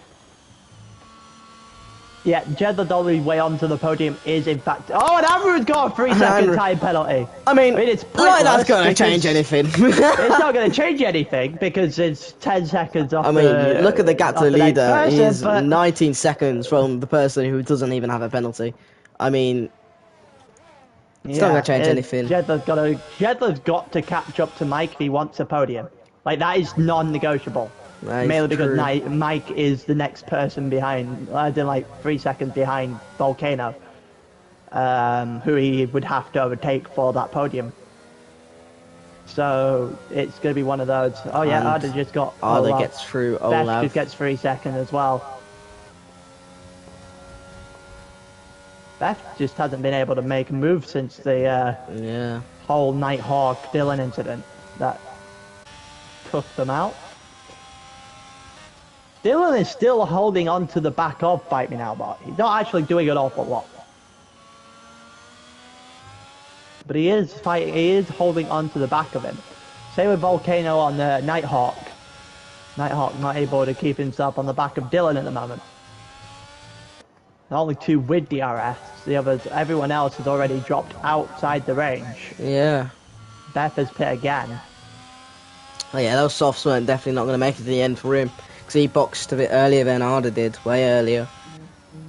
Yeah, Jedler's only way onto the podium is in fact... Oh, and Amru's got a 3-second time penalty. I mean it's like that's going to change anything. It's not going to change anything because it's 10 seconds off. I mean, look at the gap to the leader. He's 19 seconds from the person who doesn't even have a penalty. I mean, it's not going to change anything. Jedler's got to catch up to Mike if he wants a podium. Like, that is non-negotiable. Mainly because Mike is the next person behind, like 3 seconds behind Volcano, who he would have to overtake for that podium. So it's going to be one of those. Oh yeah, Arda just got. Arda gets through. Beth just gets 3 seconds as well. Beth just hasn't been able to make a move since the whole Nighthawk Dylan incident that took them out. Dylan is still holding on to the back of Fight Me Now, but he's not actually doing an awful lot. But he is fighting. He is holding on to the back of him. Same with Volcano on the Nighthawk. Nighthawk not able to keep himself on the back of Dylan at the moment. Only 2 with DRS. The others, everyone else has already dropped outside the range. Yeah. Beth has pit again. Oh yeah, those softs weren't definitely not going to make it to the end for him. Because he boxed a bit earlier than Arda did, way earlier.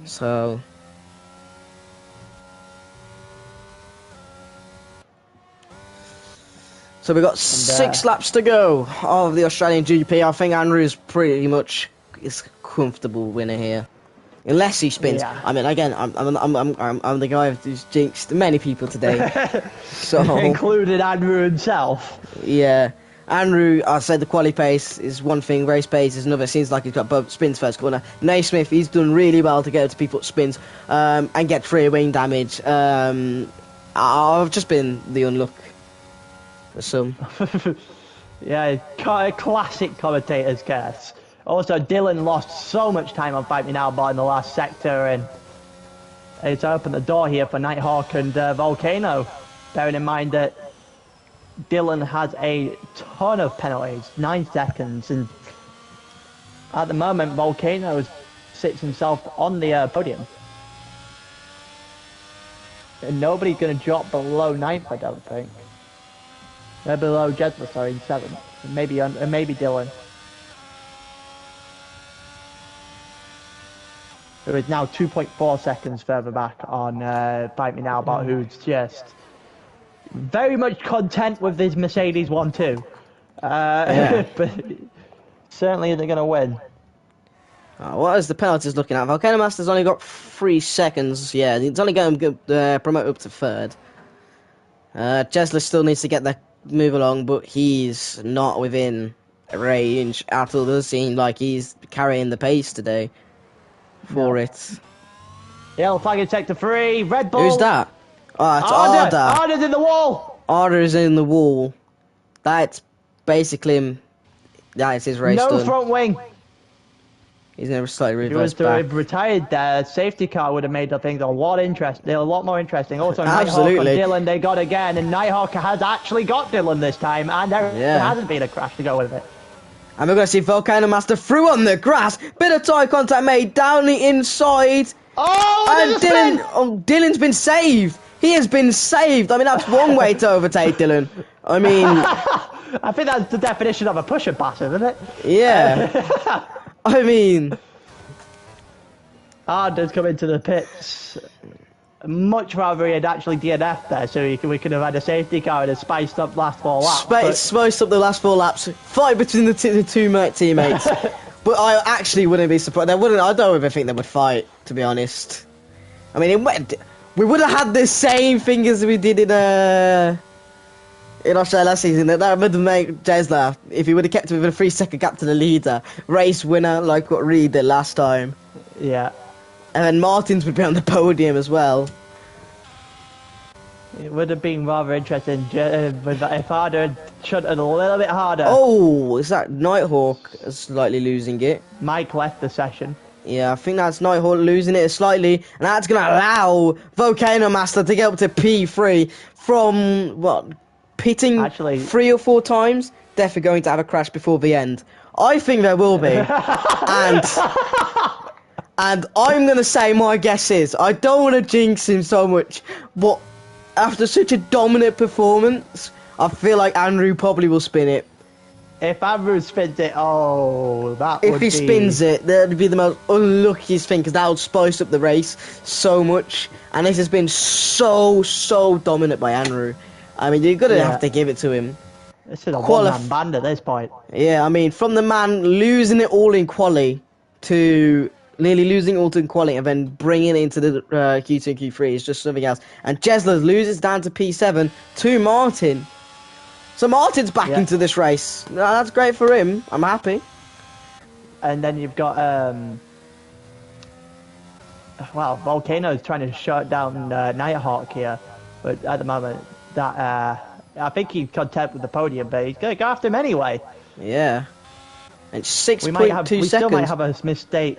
So we've got 6 laps to go of the Australian GP. I think Andrew's pretty much is a comfortable winner here. Unless he spins. Yeah. I mean, again, I'm the guy who's jinxed many people today. So Included Andrew himself. yeah, Andrew, I said the quali pace is one thing, race pace is another. It seems like he's got both spins first corner. Naismith, he's done really well to get up to people's spins and get free wing damage. I've just been the unluck for some. Yeah, classic commentator's curse. Also, Dylan lost so much time on Fight Me Now bot in the last sector, and it's opened the door here for Nighthawk and Volcano. Bearing in mind that Dylan has a ton of penalties, 9 seconds, and at the moment Volcano sits himself on the podium. And nobody's going to drop below 9th, I don't think. They're below Jesler, sorry, in 7th. Maybe Dylan. Who is now 2.4 seconds further back on Fight Me Now bot, who's just very much content with this Mercedes 1-2. Yeah. But certainly they're going to win. What is the penalties looking at? Volcano Master's only got 3 seconds. Yeah, he's only going to promote up to 3rd. Jesler still needs to get that move along, but he's not within range at all. It does seem like he's carrying the pace today for it. Yellow flag in sector 3. Red Bull. Who's that? Oh, it's Arda. Arda's in the wall. Arda is in the wall. That's basically him. That is his race No done. front wing. He's never slightly If he was reversed to back. have retired there, safety car would have made the things a lot more interesting. Also, Absolutely. Nighthawk and Dylan, they got again, and Nighthawk has actually got Dylan this time, and there hasn't been a crash to go with it. And we're going to see Volcano Master through on the grass. Bit of tie contact made down the inside. Oh, and Dylan's been saved. He has been saved. I mean, that's one way to overtake Dylan. I mean... I think that's the definition of a pusher pass, isn't it? Yeah. I mean... Arda's come into the pits. Much rather he had actually DNF'd there, so we could have had a safety car and a spiced up last 4 laps. Spiced up the last 4 laps. Fight between the two teammates. But I actually wouldn't be surprised. I don't even think they would fight, to be honest. I mean, we would have had the same thing as we did in Australia last season. That would have made Jesler, if he would have kept it with a 3-second gap to the leader, race winner like what Reed did last time. Yeah. And then Martins would be on the podium as well. It would have been rather interesting if Arda had shunted a little bit harder. Oh, is that Nighthawk slightly losing it? Mike left the session. Yeah, I think that's Nighthawk losing it slightly, and that's going to allow Volcano Master to get up to P3 from, what, pitting Actually, 3 or 4 times? Definitely going to have a crash before the end. I think there will be. And I'm going to say my guess is, I don't want to jinx him so much, but after such a dominant performance, I feel like Andrew probably will spin it. If Andrew spins it, that would be... If he spins it, that would be the most unluckiest thing, because that would spice up the race so much. And this has been so dominant by Andrew. I mean, you're going to have to give it to him. This is a one-man band at this point. Yeah, I mean, from the man losing it all in quali to nearly losing it all in quali and then bringing it into the Q2 and Q3 is just something else. And Jesler loses down to P7 to Martin. So Martin's back into this race. That's great for him. I'm happy. And then you've got, Volcano's trying to shut down Nighthawk here. But at the moment, I think he's content with the podium, but he's going to go after him anyway. Yeah. And 6.2 seconds. We still might have a mistake.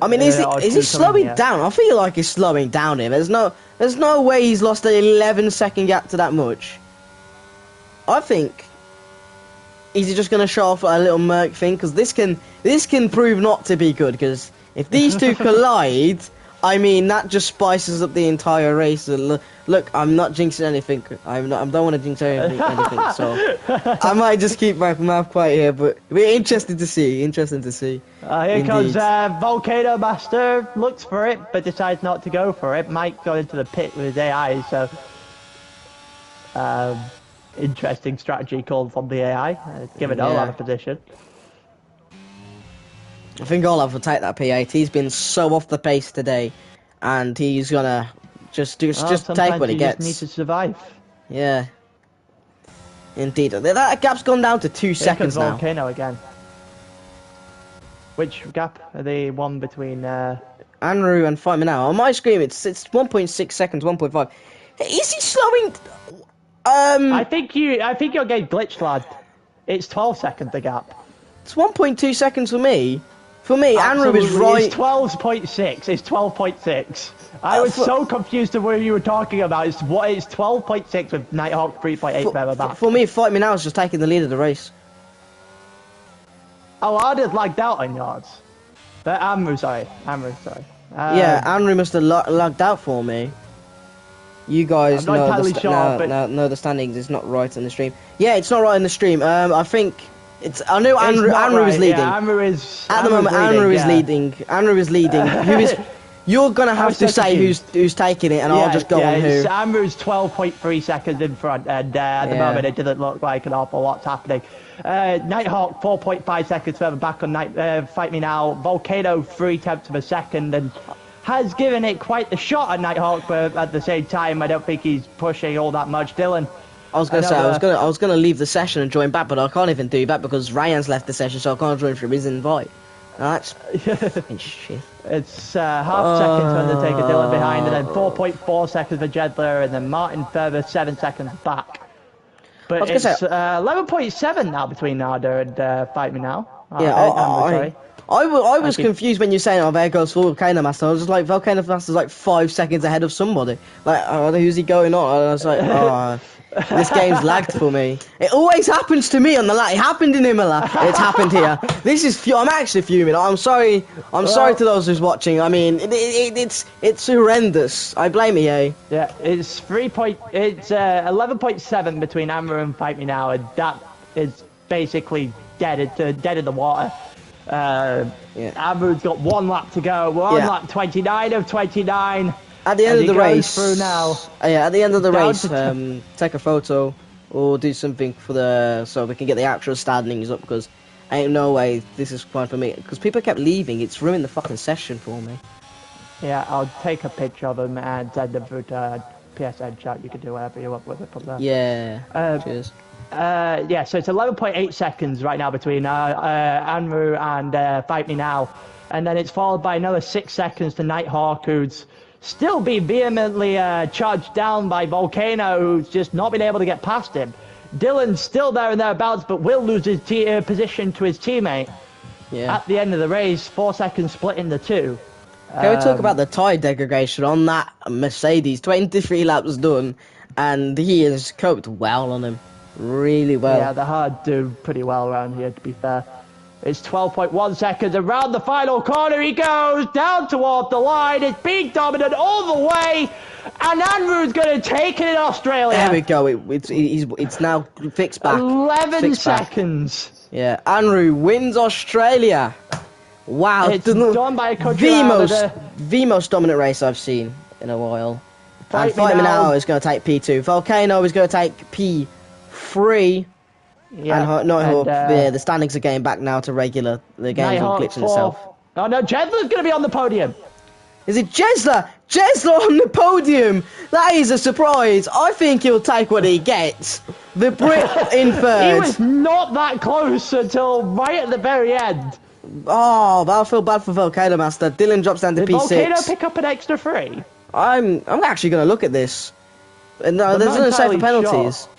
I mean, is he slowing down? I feel like he's slowing down here. There's no way he's lost an 11-second gap to that much. I think, is he just going to show off a little Merc thing? Because this can prove not to be good. Because if these two collide, I mean, that just spices up the entire race. Look, I'm not jinxing anything. I don't want to jinx anything. So I might just keep my mouth quiet here. But it'll be interesting to see. Here comes Volcano Master. Looks for it, but decides not to go for it. Mike got into the pit with his AI, so interesting strategy called from the AI. Give it all out of position. I think Olaf will take that P8. He's been so off the pace today, and he's gonna just take what he gets. Sometimes you just need to survive. Yeah. Indeed. That gap's gone down to 2 seconds now. Volcano again. Which gap are they one between? Anru and Fight Me Now. On my screen, it's 1.6 seconds, 1.5. Is he slowing? I think you're getting glitched, lad. It's 12 seconds the gap. It's 1.2 seconds for me. For me, Absolutely. Anru is right. It's 12.6. It's 12.6. I was so confused of what you were talking about. It's 12.6 with Nighthawk 3.8 further back. For me, Fight Me Now is just taking the lead of the race. Oh, I did lagged out on yards. But Amru, sorry. Yeah, Anru must have lagged out for me. You guys know the standings is not right on the stream. Yeah, it's not right on the stream. I think it's. I know Anru is leading. Yeah, Amru is at the moment. Anru is leading. Anru is leading. Who is? You're gonna have to say who's taking it, and I'll just go on who. Amru's 12.3 seconds in front, and at the moment it doesn't look like an awful lot's happening. Nighthawk 4.5 seconds further back on Fight Me Now. Volcano 0.3 of a second, and has given it quite the shot at Nighthawk, but at the same time I don't think he's pushing all that much. Dylan. I was gonna say I was gonna leave the session and join back, but I can't even do that because Ryan's left the session, so I can't join from his invite. That's shit. It's half second for Undertaker, Dylan behind, and then 4.4 seconds for Jedler, and then Martin further 7 seconds back. But it's 11.7 now between Nada and Fight Me Now. I was confused when you're saying, oh, there goes Volcano Master. I was just like, Volcano Master's like 5 seconds ahead of somebody. Like, who's he going on? And I was like, oh, this game's lagged for me. It always happens to me on the lag. It happened in Imola. It's happened here. This is, I'm actually fuming. I'm sorry. I'm sorry to those who's watching. I mean, it's horrendous. I blame EA. Yeah, it's 11.7 between Amber and Fight Me Now, and that is basically dead in the water. Amber's got 1 lap to go. We're on lap 29 of 29. At the end of the race, through now. At the end of the race, take a photo or do something so we can get the actual standings up, because ain't no way this is fine for me, because people kept leaving. It's ruined the fucking session for me. Yeah, I'll take a picture of them and send them through to PSN chat. You can do whatever you want with it from there. Yeah. Cheers. So it's 11.8 seconds right now between Anru and Fight Me Now, and then it's followed by another 6 seconds to Nighthawk, who's still being vehemently charged down by Volcano, who's just not been able to get past him. Dylan's still there and thereabouts, but will lose his position to his teammate at the end of the race. 4 seconds split into 2. Can we talk about the tyre degradation on that Mercedes? 23 laps done, and he has coped well on him. Really well. Yeah, the hard do pretty well around here, to be fair. It's 12.1 seconds. Around the final corner he goes, down toward the line. It's being dominant all the way, and Andrew's going to take it in Australia. There we go. It's now fixed back. 11 seconds. Back. Yeah, Andrew wins Australia. Wow. It's done by a country the most dominant race I've seen in a while. Fight Me Now is going to take P2. Volcano is going to take P3. Yeah, and Nighthawk, the standings are getting back now to regular. The game's all glitching itself. Oh no, Jedler's going to be on the podium. Is it Jesler? Jesler on the podium! That is a surprise. I think he'll take what he gets. The Brit in third. He was not that close until right at the very end. Oh, I feel bad for Volcano Master. Dylan drops down to P6. Did Volcano pick up an extra 3? I'm actually going to look at this. No, there's no safer penalties. Sure.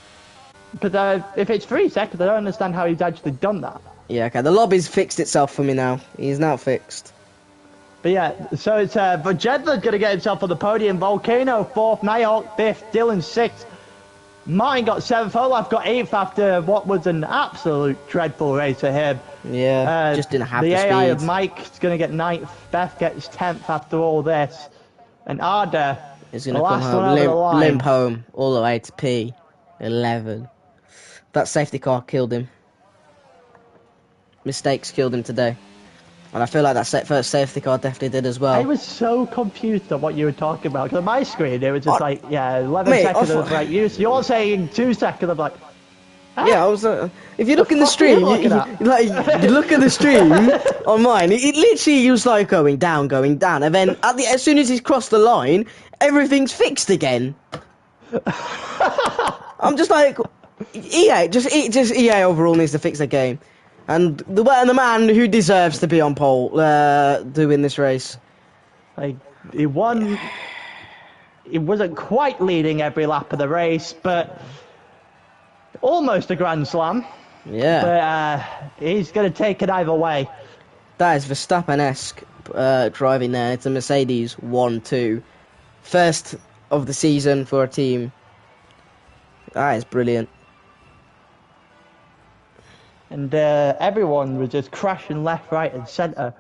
But if it's 3 seconds, I don't understand how he's actually done that. Yeah, okay. The lobby's fixed itself for me now. He's now fixed. But yeah, so it's but Jedler's going to get himself on the podium. Volcano 4th, Nighthawk 5th, Dylan 6th. Martin got 7th. Olaf got 8th after what was an absolute dreadful race for him. Yeah, just didn't have the speed. The AI of Mike is going to get 9th. Beth gets 10th after all this. And Arda is going to come home, limp home all the way to P11. That safety car killed him. Mistakes killed him today. And I feel like that first safety car definitely did as well. I was so confused on what you were talking about. Because on my screen, it was just 11 seconds. I was like, you're saying 2 seconds. I'm like, Yeah, I was. If you look in the fuck are you stream, looking at? you look at the stream on mine. It literally was like going down, and then as soon as he's crossed the line, everything's fixed again. I'm just like, just EA overall needs to fix the game, and the man who deserves to be on pole, doing this race. Like, he won. He wasn't quite leading every lap of the race, but almost a Grand Slam. Yeah, But he's going to take it either way. that is Verstappen-esque driving there. It's a Mercedes 1-2, first of the season for a team. That is brilliant. And everyone was just crashing left, right, and centre.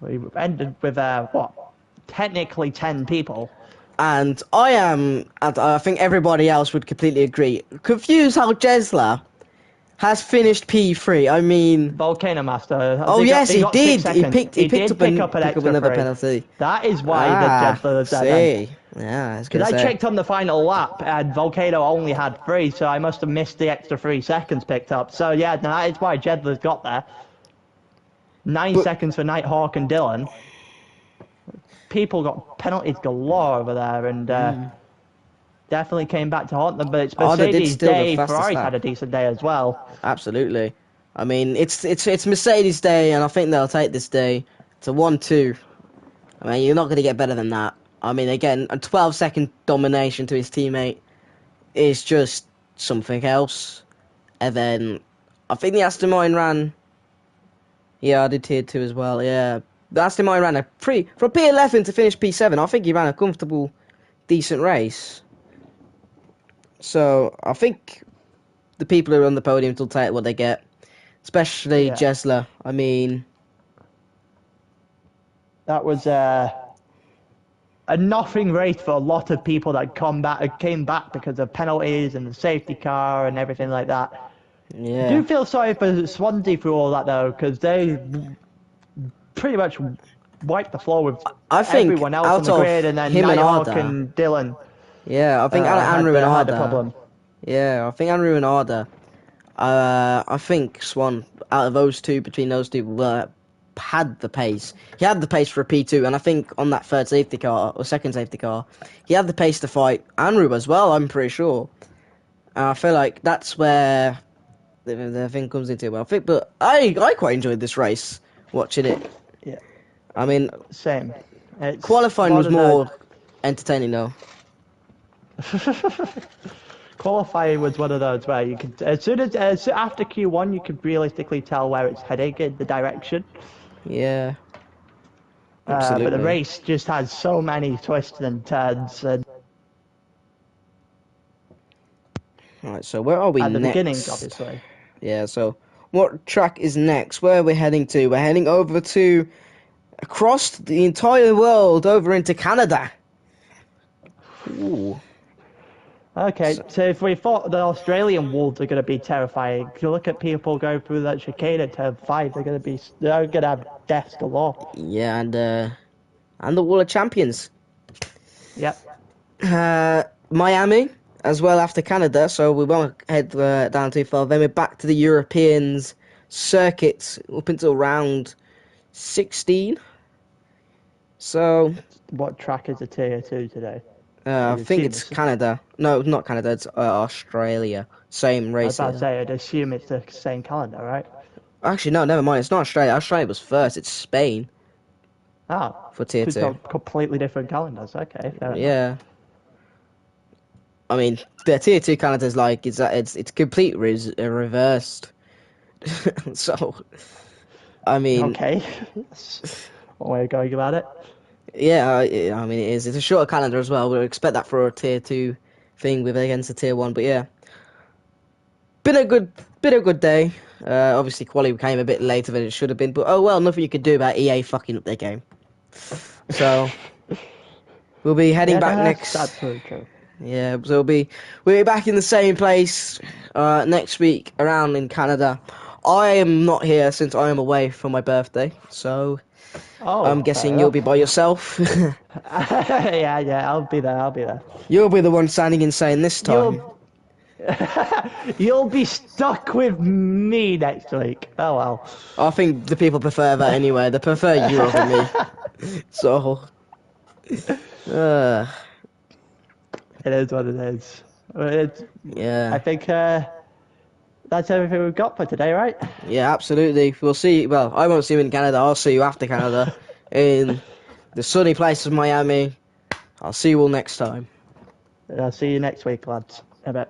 We ended with, what? Technically 10 people. And I think everybody else would completely agree. Confused how Jesla has finished P3. I mean, Volcano Master. oh yes, he got did. 6 He seconds. picked up an extra another free. penalty. That is why the Jedler is dead end. See, yeah, I was Because gonna I say. checked on the final lap and Volcano only had 3, so I must have missed the extra 3 seconds picked up. So yeah, that is why Jedler's got there. 9 seconds for Nighthawk and Dylan. People got penalties galore over there, and definitely came back to haunt them. But it's Mercedes' day. Ferrari's had a decent day as well. Absolutely. I mean, it's Mercedes' day, and I think they'll take this day. It's a 1-2. I mean, you're not going to get better than that. I mean, again, a 12-second domination to his teammate is just something else. And then, I think the Aston Martin ran. Yeah, I did tier 2 as well, yeah. The Aston Martin ran from P11 to finish P7, I think he ran a comfortable, decent race. So, I think the people who are on the podium will take what they get. Especially Jesla. I mean... That was a nothing race for a lot of people that came back because of penalties and the safety car and everything like that. Yeah. I do feel sorry for Swansea for all that, though, because they pretty much wiped the floor with everyone else on the grid, and then Nighthawk and Dylan. Yeah, I think Andrew and had Arda. a problem. Yeah, I think Andrew and Arda. I think Swan, out of those two, between those two, had the pace. He had the pace for a P2, and I think on that third safety car, or second safety car, he had the pace to fight Andrew as well, I'm pretty sure. And I feel like that's where the thing comes into it. But I quite enjoyed this race, watching it. Yeah. I mean, same. Qualifying was more entertaining, though. Qualifying was one of those where you could, as soon as after Q1, you could realistically tell where it's heading in the direction. Yeah. Absolutely. But the race just has so many twists and turns. And right, so where are we at the next? beginning, obviously. Yeah, so what track is next? Where are we heading to? We're heading over to across the entire world, over into Canada. Ooh. Okay, so if we thought the Australian wolves are going to be terrifying, if you look at people going through that chicane at turn 5, they're going to have deaths galore. Yeah, and the Wall of Champions. Yep. Miami as well after Canada, so we won't head down too far. Then we're back to the Europeans circuits up until round 16. So what track is the tier 2 today? I think it's Canada. No, not Canada. It's Australia. Same race. I was about to say, I'd assume it's the same calendar, right? Actually, no, never mind. It's not Australia. Australia was first. It's Spain. Oh. For tier 2. Completely different calendars. Okay, fair enough. Yeah. I mean, the tier 2 calendar is like it's complete reversed. So, I mean. Okay. One way of going about it. Yeah, I mean it is. It's a shorter calendar as well. We'd expect that for a tier 2 thing with against a tier 1, but yeah, been a good day. Obviously, quali came a bit later than it should have been, but oh well, nothing you could do about EA fucking up their game. So we'll be heading back next. That's very true. Yeah, so we'll be back in the same place next week around in Canada. I am not here since I am away for my birthday, so. Oh, I'm guessing you'll be by yourself. yeah, I'll be there. You'll be the one standing insane this time. You'll be stuck with me next week. Oh well. I think the people prefer that anyway. They prefer you over me. So, uh, It is what it is. It's, I yeah. think that's everything we've got for today, right? Yeah, absolutely. We'll see. Well, I won't see you in Canada. I'll see you after Canada in the sunny place of Miami. I'll see you all next time. I'll see you next week, lads. A bit.